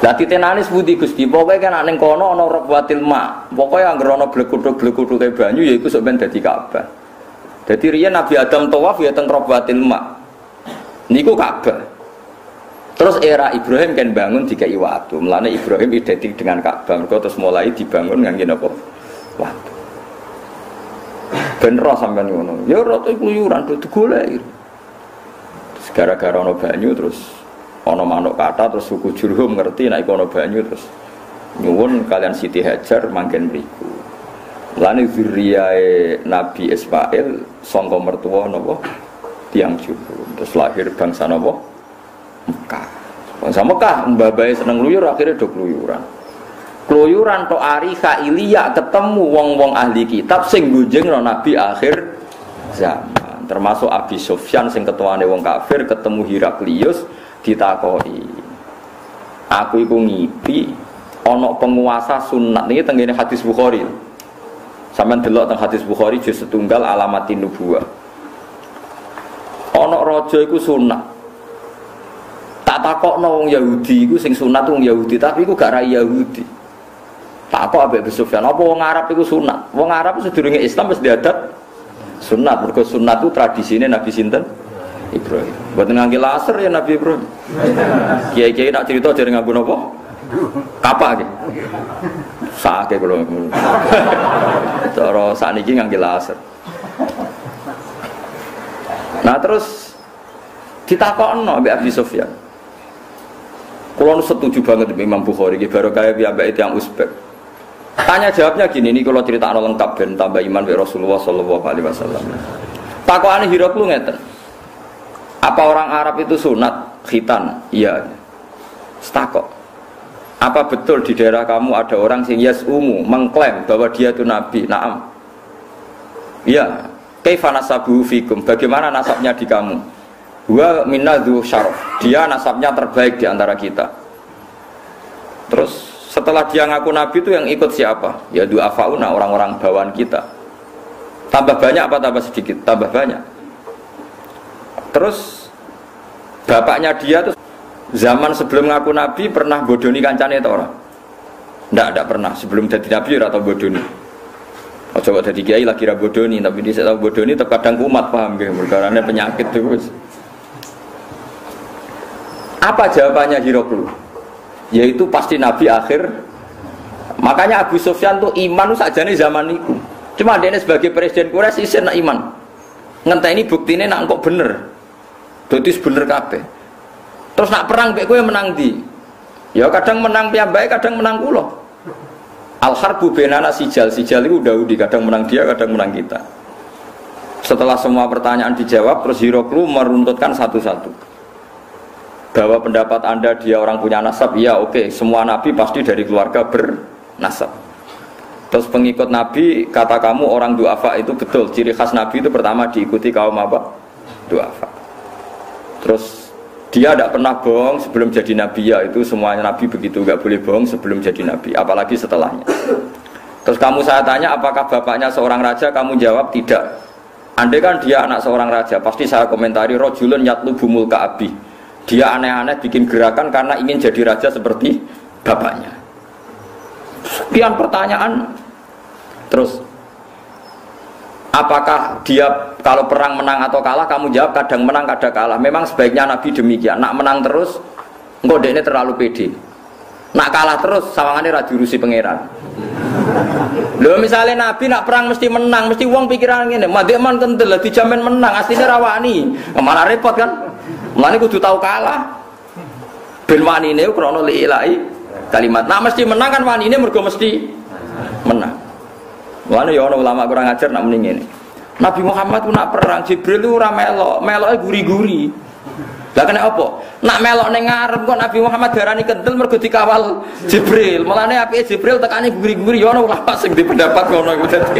Lah titenane sepundi Gusti? Pokoke kan ning kono ana rabwatil ma. Pokoke anggere ana blekuthuk-blekuthuk banyu ya iku sok ben dadi Ka'bah. Jadi riyen Nabi Adam tawaf ya teng Rabwatil Ma. Niku Ka'bah. Terus era Ibrahim kan bangun dikai watu. Mulane Ibrahim identik dengan Ka'bah. Mergo terus mulai dibangun ngangge napa? Watu. Ben roh sampean ngono. Ya rada keluyuran kudu golek. Gara-gara ana banyu terus ana manuk kata terus suku Jurhum ngerti nek ana banyu terus nyuwun kalian Siti Hajar manggen mriku. Lani zuriyae Nabi Ismail sangka mertua napa tiyang Jurhum terus lahir bangsa napa Mekah. Bangsa Mekah mbabae seneng luyur akhirnya do keluyuran. Keluyuran tok ari Khailiyah ketemu wong-wong ahli kitab sing gunjingno Nabi akhir zaman. zaman, termasuk Abi Sufyan sing ketuane wong kafir ketemu Heraklius ditakoki. Aku iku ngipi ana penguasa sunat niki tengene hadis Bukhari. Sampeyan delok teng hadis Bukhari juz setunggal alamatin nubuwah. Ana raja iku sunat. Tak takokno wong Yahudi iku sing sunat wong Yahudi, tapi iku gak ra Yahudi. Takok ambek Abu Sufyan, apa wong Arab iku sunat? Wong Arab sedurunge Islam wis diadat sunat. Mergo sunat itu tradisine Nabi sinten? Ibrahim. Mboten ngangge laser ya Nabi Ibrahim. Kiai-kiai nak cerita jare nganggo napa? Kapak iki. Sake kula. Cara sakniki ngangge laser. Nah terus ditakokno mbek Abi Sufyan. Kula setuju banget dengan Imam Bukhari iki baru kaya piyambake tiyang Uzbek. Tanya jawabnya gini, ini kalau critakno lengkap ben tambah iman be Rasulullah sallallahu alaihi wasallam. Takokane Heraklius ngeten. Apa orang Arab itu sunat khitan? Iya. Takok. Apa betul di daerah kamu ada orang sing yasumu mengklaim bahwa dia itu nabi? Naam. Iya. Kaifa nasabuhu fikum? Bagaimana nasabnya di kamu? Wa minadzu syaraf. Dia nasabnya terbaik di antara kita. Terus setelah dia ngaku nabi itu yang ikut siapa? Ya du'afauna, orang-orang bawaan kita. Tambah banyak apa tambah sedikit? Tambah banyak. Terus bapaknya dia tuh zaman sebelum ngaku nabi pernah bodoni kancane itu orang? Tidak pernah. Sebelum jadi nabi atau bodoni. Oh, coba jadi kiai lagi ra bodoni, tapi dia tahu bodoni terkadang kumat, paham nggih? Perkarane penyakit terus. Apa jawabannya Heraklius? Yaitu pasti nabi akhir. Makanya Abu Sufyan tuh iman tuh sajane zaman itu. Cuma dia sebagai presiden Quraisy isin nak iman. Ngenteni buktine nak kok bener. Dadi bener kabeh. Terus nak perang mek kowe menang ndi? Ya kadang menang piyambake, kadang menang kula. Al harbu bainana sijal itu Daudi, kadang menang dia, kadang menang kita. Setelah semua pertanyaan dijawab, terus Heraklius meruntutkan satu-satu. Bahwa pendapat Anda dia orang punya nasab, ya oke, semua nabi pasti dari keluarga bernasab. Terus pengikut nabi, kata kamu orang du'afa itu betul. Ciri khas nabi itu pertama diikuti kaum apa? Du'afa. Terus dia tidak pernah bohong sebelum jadi nabi, ya itu semuanya nabi begitu, gak boleh bohong sebelum jadi nabi, apalagi setelahnya. Terus saya tanya apakah bapaknya seorang raja, kamu jawab tidak. Andai kan dia anak seorang raja, pasti saya komentari rajulun yatlubu mulka abi. Dia aneh-aneh bikin gerakan karena ingin jadi raja seperti bapaknya. Sekian pertanyaan. Terus apakah dia kalau perang menang atau kalah? Kamu jawab kadang menang kadang kalah. Memang sebaiknya nabi demikian. Nak menang terus engko dekne terlalu pede. Nak kalah terus sawangane ra diurusi pangeran. Lho misalnya nabi nak perang mesti menang, mesti wong pikiran ngene, madhek man kentel dijamin menang, asline ra wani. Malah repot kan? Mulane kudu tahu kalah. Ben wanine krana li'ilai kalimat. Nah mesti menang kan wanine mergo mesti menang. Mulane ya ana ulama kurang ajar nak muni ngene. Nabi Muhammad ku nak perang Jibril itu ora melok, meloke guri-guri. Lah kena apa? Nak melok ning ngarep kok Nabi Muhammad darani kentel mergo dikawal Jibril. Mulane apike Jibril tekane guri-guri ya ana ulama sing di pendapat ngono iku dadi.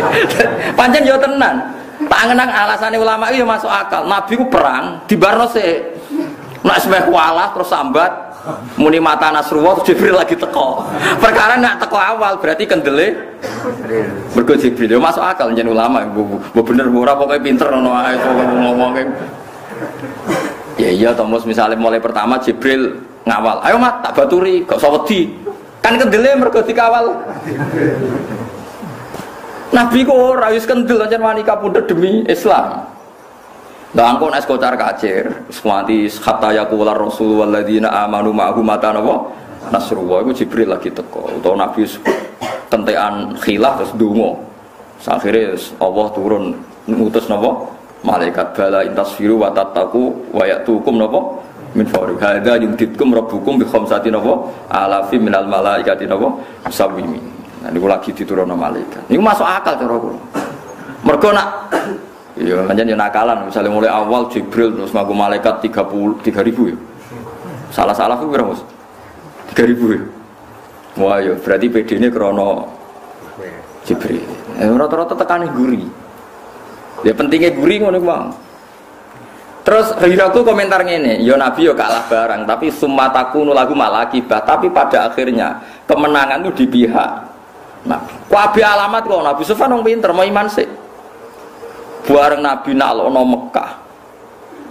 Pancen ya tenan. Tak ngenang alasane ulama iki ya masuk akal. Nabi ku perang dibarno sik. Nak semeh kualah terus sambat muni mata Nasrullah Jibril lagi teko. Perkara nak teko awal berarti kendele mergo Jibril. Ya masuk akal njen ulama. Bu bener ora pokoke pinter ngono ae ngomongke. Ya iya Thomas misalnya mulai pertama Jibril ngawal. Ayo mat tak baturi gak usah wedi. Kan kendele mergo dikawal. Nabi kok ora wis kendel ancen wani kapundhut demi Islam. Lah angkon es kocar kacir, semanti hatta yaqula rasul walladzina amanu ma'ahu mata napa nasrullah iku Jibril lagi teko utawa Nabi kentekan khilaf terus ndonga. Akhire Allah turun ngutus napa malaikat bala intasfiru wa tattaqu wa ya'tukum napa min fawri hadza yumtitkum rabbukum bi khamsati napa alafi minal malaikati napa musawwimin. Nah niku lagi diturunno malaikat. Niku masuk akal cara kula. Mergo nak iya, pancen yo nakalan, misalnya mulai awal Jibril terus ngaku malaikat 3.000 ya. Salah-salah ku pira, Mas? 3.000 ya. Wah, yo berarti PD-ne krana Jibril. Rata-rata tekane guri. Ya pentingnya guri ngono ku, Bang. Terus Hiraku komentar ngene, yo Nabi yo kalah barang, tapi sumataku lagu malakibah, tapi pada akhirnya kemenangan itu di pihak Nabi. Kabeh alamat kok Nabi Sufyan wong pinter mau iman sik. Bareng Nabi naklono Mekah.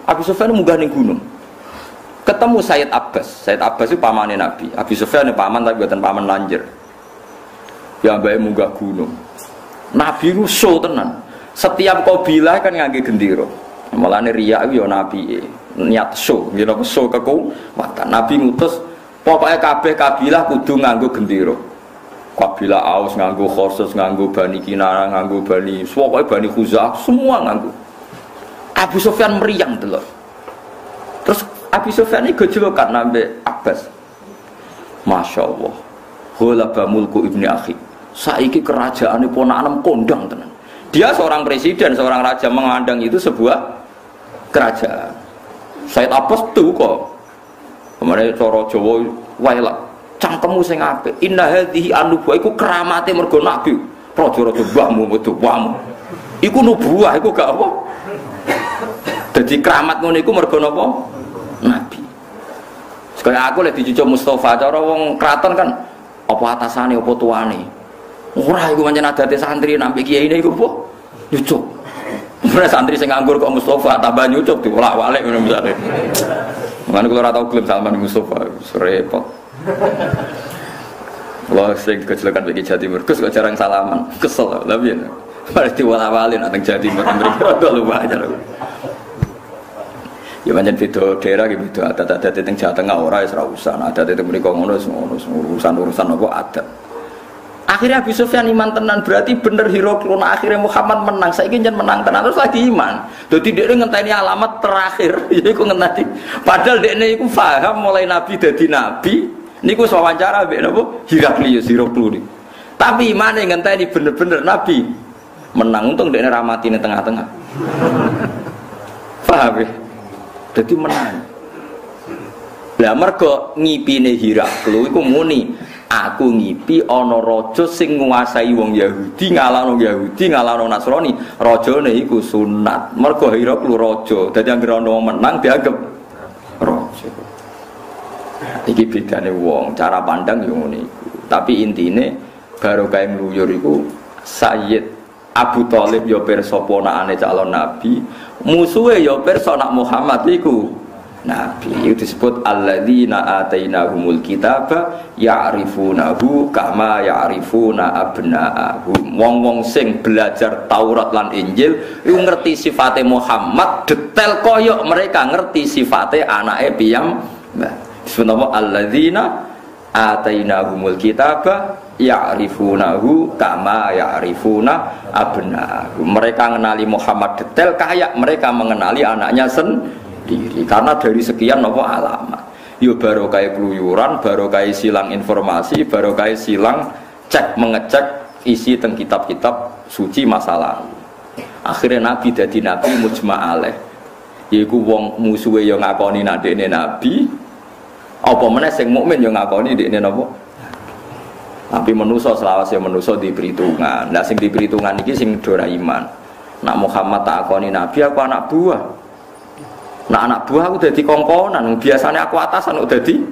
Abu Sufyan munggah ning gunung. Ketemu Sayyid Abbas. Sayyid Abbas itu pamane Nabi. Abu Sufyan itu paman tapi bukan paman lanjir. Ya mbake munggah gunung. Nabi ku show tenan. Setiap kabilah kan ngangge gendera. Mulane riya yo Nabi niat show, ngene show kekuatan. Nabi ngutus pokoknya kabeh kabilah kudu nganggo gendera. Kabilah Aus nganggo Khorsus, nganggo Bani Kinana, nganggo Bani, pokoknya Bani Khuzah, semua nganggo. Abu Sufyan meriang delok. Terus Abu Sufyan iki gejolokan nambe Abbas. Masya Allah. Ghalaba mulku ibni akhi. Saiki kerajaane ponakan kondang tenan. Dia seorang presiden, seorang raja mengandang itu sebuah kerajaan. Sayyid Abbas tuh kok kemarin cara Jawa wae cangkemmu sing apik. Inna hadhihi an-nubuwah iku keramate mergo nabi. Raja-raja mbahmu metu wamu. Iku nubuwah iku gak apa. Dadi keramat ngono iku mergo napa? Nabi. Sekaya aku lek dicucuk Mustafa cara wong kraton kan apa atasane apa tuane. Ora iku pancen adate santri nampi kiai ini iku apa? Nyucuk. Ora santri sing nganggur kok Mustafa tambah nyucuk diolak-walik ngono misale. Mangane kula ora tau gelem Salman Mustafa, repot. Wah, sing kecelakaan bagi Jawa Timur, kok jarang salaman, kesel tapi ya. Berarti wala-wali nang Jawa Timur mereka lupa aja lho. Ya pancen beda daerah iki beda adat-adat teng Jawa Tengah ora wis ra usah, adat teng mriko ngono urusan apa adat. Akhirnya Abu Sufyan iman tenan, berarti bener Hiraql akhirnya Muhammad menang. Saiki njen menang tenan terus lagi iman. Dadi dhekne ngenteni alamat terakhir yaiku ngenteni. Padahal dhekne iku paham mulai nabi dadi nabi niku wawancara mbek napa Hiraql. Tapi imane ngenteni bener-bener nabi menang, untung dhekne ra mati ning tengah-tengah. Paham ya? Dadi menang. Lah mergo ngipine Hiraql iku muni aku ngipi ana raja sing nguasai wong Yahudi ngalahno Nasrani. Rajane iku sunat. Mergo Hiraql raja. Dadi anggere ana wong menang dianggep raja. Iki bedane wong, cara pandang yo ngene iku. Tapi intine barokah ngluyur iku Sayyid Abu Thalib yo pirsa ponakane calon nabi, musuhe yo pirsa nak Muhammad iku Nabi. Itu disebut alladzina atainahumul kitaba ya'rifunahu kama ya'rifuna abna'ahum. Wong-wong sing belajar Taurat lan Injil iku ngerti sifate Muhammad detail koyok mereka ngerti sifate anake piyam. Disebut apa? Alladzina atainahumul kitaba ya'rifunahu kama ya'rifuna abna'ahum. Mereka mengenali Muhammad detail kayak mereka mengenali anaknya sendiri. Karena dari sekian nopo alamat yo barokah keluyuran, barokah silang informasi, barokah silang mengecek isi teng kitab-kitab suci masa lalu. Akhirnya Nabi dadi Nabi mujma' alaih. Yaiku wong musuhe yo ngakoni nek dekne Nabi, apa meneh sing mukmin yo ngakoni dekne napa. Tapi manusa selawase manusa di perhitungan. Lah sing di perhitungan iki sing ora iman. Nak Muhammad tak akoni Nabi, aku anak buah. Nah anak buah aku jadi kongkonan, biasanya aku atasan udah di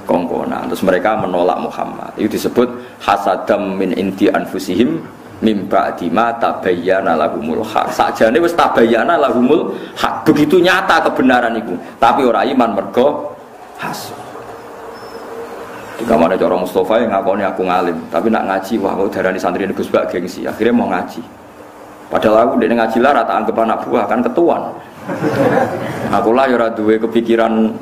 kongkonan. Terus mereka menolak Muhammad. Itu disebut hasadam min inti anfusihim mim ba'di ma tabayyana lahumul haq. Sakjane wis tabayyana lahumul haq. Begitu nyata kebenaran itu. Tapi ora iman mergo hasud. Kamane cara Mustafa yang ngakoni aku ngalim, tapi nak ngaji wah kok darani santri Gus Bak gengsi. Akhirnya mau ngaji. Padahal aku ndek ngaji lah rata anggap anak buah kan ketuan. Aku lah ya duwe kepikiran,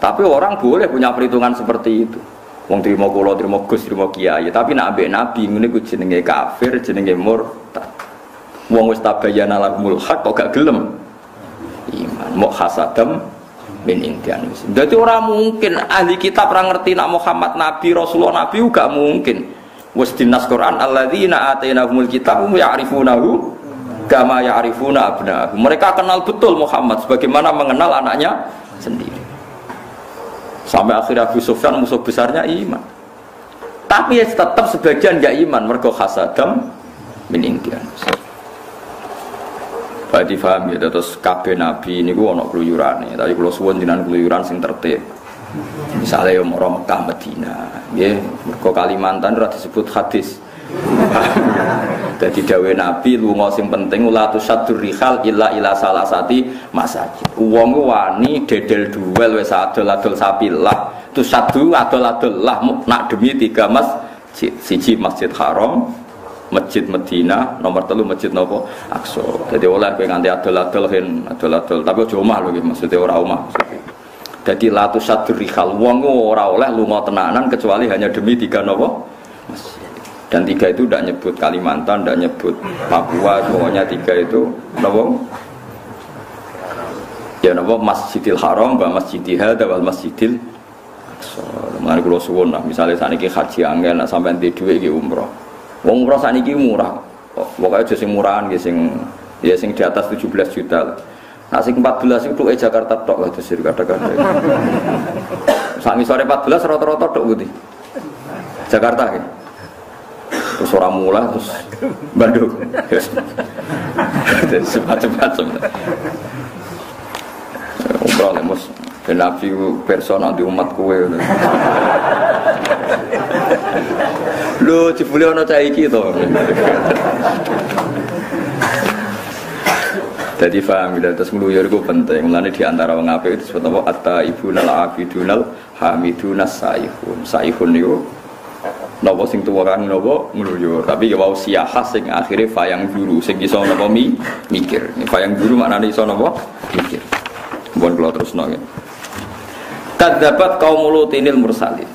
tapi orang boleh punya perhitungan seperti itu. Wong trimo kula, trimo Gus, trimo kiai, tapi nek ambek nabi ngene ku jenenge kafir, jenenge murtad. Wong wis tabayyana lahumul haq kok gak gelem iman, mau hasadam min indian. Dadi ora mungkin ahli kitab ora ngerti nak Muhammad nabi, Rasulullah nabi gak mungkin. Wis dinas Quran alladzina atainahumul kitab ya'rifunahu kama ya'rifuna abna'ahum. Mereka kenal betul Muhammad sebagaimana mengenal anaknya sendiri. Sampai akhirnya Abu Sufyan musuh besarnya iman. Tapi ya tetap sebagian enggak iman mergo hasadam min indian. Berarti paham ya, terus kabeh nabi niku ana kluyurane, tapi kula suwun jenengan kluyuran sing tertib. Misale yo mara Mekah Madinah, nggih, mergo Kalimantan ora disebut hadis. Dadi dawuh nabi lunga sing penting la tusaddur rihal illa ila salasati masajid. Wong wani dedel duel wis adol-adol sapilah. Tusaddu adol-adol lah nak demi 3 masjid. Siji Masjid Haram, Masjid Medina, nomor 3 Masjid nopo Aqsa. Jadi oleh kowe nganti adol-adol adol-adol, tapi aja omah lho nggih, maksudnya ora omah. Jadi la tusaddur rihal, wong ora oleh lunga tenanan kecuali hanya demi 3 nopo masjid. Dan 3 itu tidak nyebut Kalimantan, tidak nyebut Papua, semuanya 3 itu nopo? Ya nopo Masjidil Haram, wa Masjidil Hadza wal Masjidil Aqsa. Mari kula suwun lah, misale sakniki haji angel nek sampean duwe dhuwit iki umroh. Wong umroh sakniki murah. Pokoke aja sing murahan nggih sing di atas 17 juta. Nah sing 14 itu Jakarta tok lah terus kadang-kadang. Sak ngisore 14 rata-rata tok putih. Jakarta nggih. Terus orang mulai terus Bandung semacam-macam umrah lemus dan nabi persona di umat kue lu cipuli ono cah iki to jadi paham bila terus ngluyur iku penting mulane di antara wong apik itu disebut apa at-taibunal abidunal hamidunas saihun niku napa sing tuwa kan napa ngluyur tapi ya wau siyahah sing akhire fayang juru sing iso napa mikir fayang juru maknane iso napa mikir mbon kula terusno nggih kadzabat kaum lutinil mursalin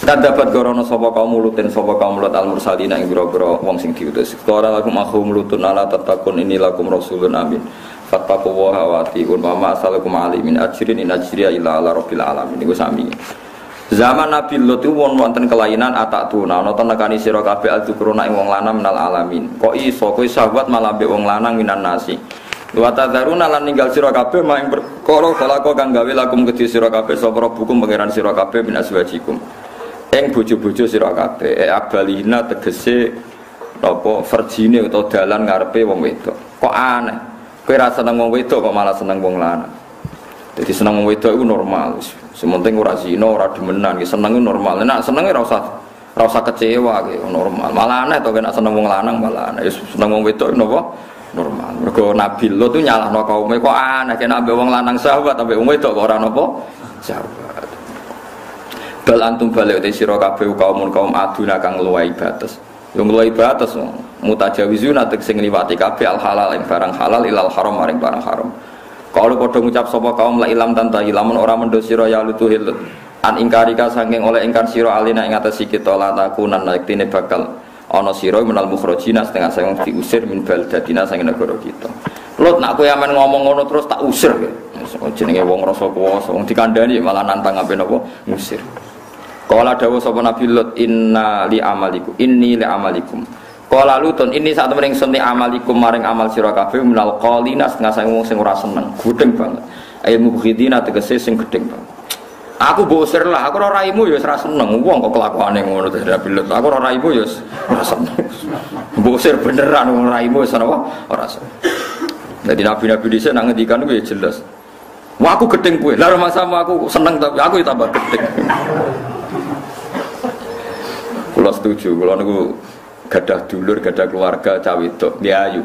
kadzabat gorono sapa kaum lutin sapa kaum lut al mursalin ing boro-boro wong sing diutus qala lakum akhum lutun ala tatakun inni lakum rasulun amin fattaqu wa hawati wa ma asalakum alimin ajrin in ajriya illa ala rabbil alamin niku sami. Zaman Nabi Lut itu wonten kelainan atak tuna ana tenekani sira kabeh altukrona ing wong lanang minal alamin. Kok iso kowe sahabat malah mbek wong lanang minan nasi. Wa tadzaruna lan ninggal sira kabeh mak ing perkara kala kang gawe lakum kedhi sira kabeh sapa bukum pangeran sira kabeh min aswajikum. Ing bojo-bojo sira kabeh abalina tegese napa verjine utawa dalan ngarepe wong wedok. Kok aneh. Kowe ra seneng wong wedok kok malah seneng wong lanang. Jadi seneng wong wedok iku normal. Sementing ora zina, ora demenan, seneng normal. Nek senenge ora usah kecewa ki normal. Malah aneh to nek seneng wong lanang malah aneh. Seneng wong wedok napa? Normal. Mergo Nabi Lut itu nyalahno kaume kok aneh nek ambek wong lanang sahabat ambek wong wedok kok ora napa? Sahabat. Bal antum balik te sira kabeh kaum aduna kang luwih batas. Yo luwih batas mutajawizuna tek sing ngliwati kabeh al halal ing barang halal ilal haram maring barang haram. Kalau padha ngucap sapa kaum la ilam tantahi lamun ora mendo sira ya lutuhil an ingkarika saking oleh ingkar sira alina ing atase kita la takunan yektine bakal ana sira menal mukhrajina setengah sayang diusir min baldatina saking negara kita. Lut nak kowe amen ngomong ngono terus tak usir kowe. Jenenge wong rasa kuwasa wong dikandani malah nantang ape napa ngusir. Kala dawuh sapa Nabi Lut inna li amalikum inni li amalikum. Kala Lutun ini saat temen ingsun ni amalikum maring amal sira kabeh minal qalina setengah sayang wong sing ora seneng gedeng banget. Ayo mubghidina tegese sing gedeng banget. Aku bosir lah, aku ora raimu ya ora seneng wong kok kelakuane ngono to Nabi Lut. Aku ora raimu ya ora seneng. Bosir beneran wong raimu wis ora seneng. Jadi nabi-nabi dhisik nang ngendikan kuwi jelas. Wah aku gedeng kowe. Lah sama aku seneng tapi aku ya tambah gedeng. Kula setuju, kula niku gadah dulur, gadah keluarga cawe wedok, dia ayu.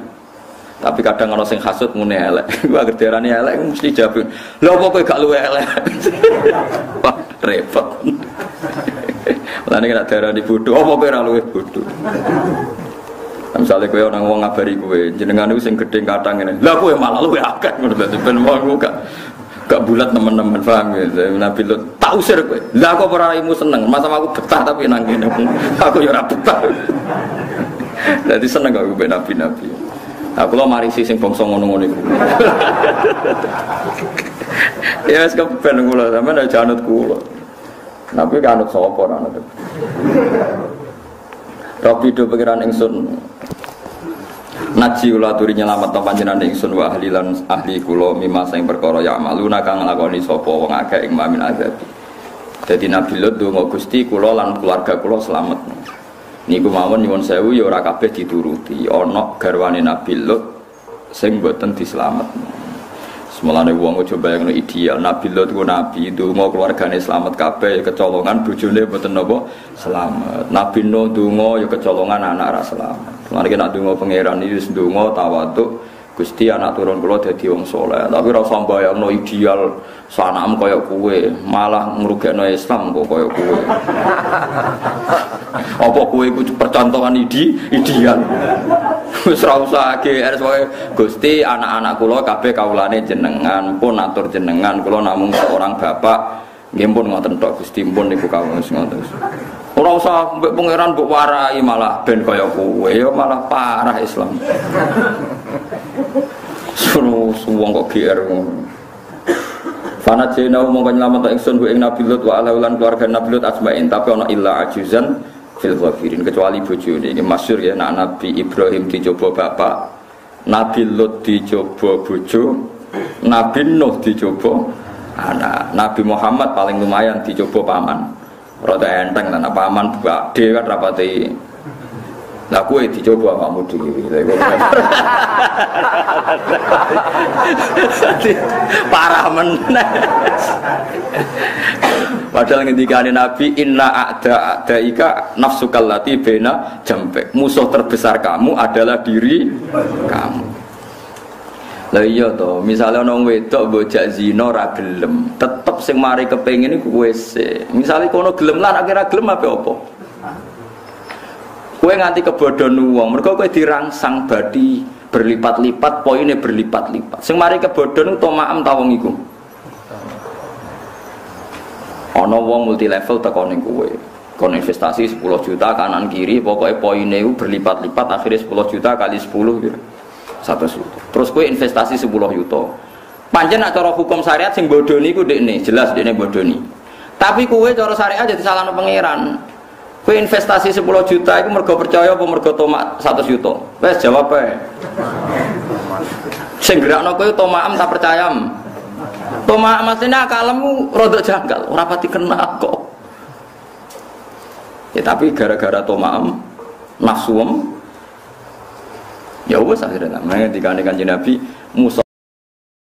Tapi kadang ana sing hasud mune elek. Ku agar diarani elek mesti jawab. Lha apa kowe gak luwe elek? Wah, repot. Lah nek gak diarani bodoh, apa kowe ora luwe bodoh? Misale kowe ana wong ngabari kowe, jenengan niku sing gedhe kathang ngene. Lah kowe malah luwe akeh ngono dadi ben wong gak bulat teman-teman paham ya. Nabi Lut tak usir kowe. Lah kok ora raimu seneng, masa aku betah tapi nang kene. Aku ya ora betah. Dadi seneng aku ben nabi-nabi. Aku lo marisi sing bangsa ngono-ngono iku. Ya wis kepen kula sampeyan aja anut kula. Nabi kanut sapa ora anut. Rabbi do pengiran ingsun Naji ula turi nyelamet panjenengan ingsun wa ahli lan ahli kula mimma sing perkara ya maluna kang nglakoni sapa wong akeh ing mamin azab. Dadi Nabi Lut donga Gusti kula lan keluarga kula slamet. Niku mawon nyuwun sewu ya ora kabeh dituruti. Ana garwane Nabi Lut sing mboten dislametno. Semulane wong aja bayangno ideal. Nabi Lot ku nabi, donga keluargane slamet kabeh, kecolongan bojone mboten napa selamat. Nabi Nuh donga ya kecolongan anak ra selamat. Mulane nek donga pangeran iki wis donga tawaduk, Gusti anak turun kula dadi wong saleh. Tapi ora usah bayangno ideal sanam kaya kowe, malah ngrugekno Islam kok kaya kowe. Apa kowe iku percontohan ideal. Wis ora usah GR wae. Gusti anak-anak kula kabeh kawulane jenengan, pun atur jenengan, kula namung seorang bapak. Nggih pun ngoten tok Gusti, pun niku kawula ngoten. Ora usah mbek pangeran mbok warai malah ben kaya kowe, ya malah parah Islam. Suruh wong kok GR ngono. Fana jena mongko nyelamet ingsun ku ing Nabi Lut wa alaulan keluarga Nabi Lut asma'in, tapi ana illa ajuzan fil ghafirin, kecuali bojone. Iki masyhur ya, nek Nabi Ibrahim dicoba bapak, Nabi Lut dicoba bojo, Nabi Nuh dicoba anak, Nabi Muhammad paling lumayan dicoba paman. Rada enteng lan paman gede kan rapati. Lah kowe dicoba kamu dhewe. Parah meneh. Padahal ngendikane Nabi inna a'daika nafsukal lati bena jambek. Musuh terbesar kamu adalah diri kamu. Lah iya to, misale ana wedok bojak zina ra gelem, tetep sing mari kepengin iku kowe sik. Misale kono gelem lan akhire gelem apa? Kowe nganti kebodohan wong, mergo kowe dirangsang badi berlipat-lipat, poine berlipat-lipat. Sing mari kebodohan to maem ta wong iku. Ana wong multi level teko ning kowe. Kon investasi 10 juta kanan kiri, pokoke poine iku berlipat-lipat, akhirnya 10 juta kali 10 gitu. 100 juta. Terus kowe investasi 10 juta. Pancen nek cara hukum syariat sing bodoni iku dekne, jelas dekne bodoni. Tapi kowe cara syariat jadi salahno pangeran. Kowe investasi 10 juta iku mergo percaya apa mergo tomak 100 juta? Wes jawab ae. Sing gerakno kowe tomakem tak percaya. Tomak mestine akalmu rada janggal, ora pati kena kok. Ya tapi gara-gara tomakem nafsuem ya wis akhirnya namanya dikandeng Kanjeng Nabi Musa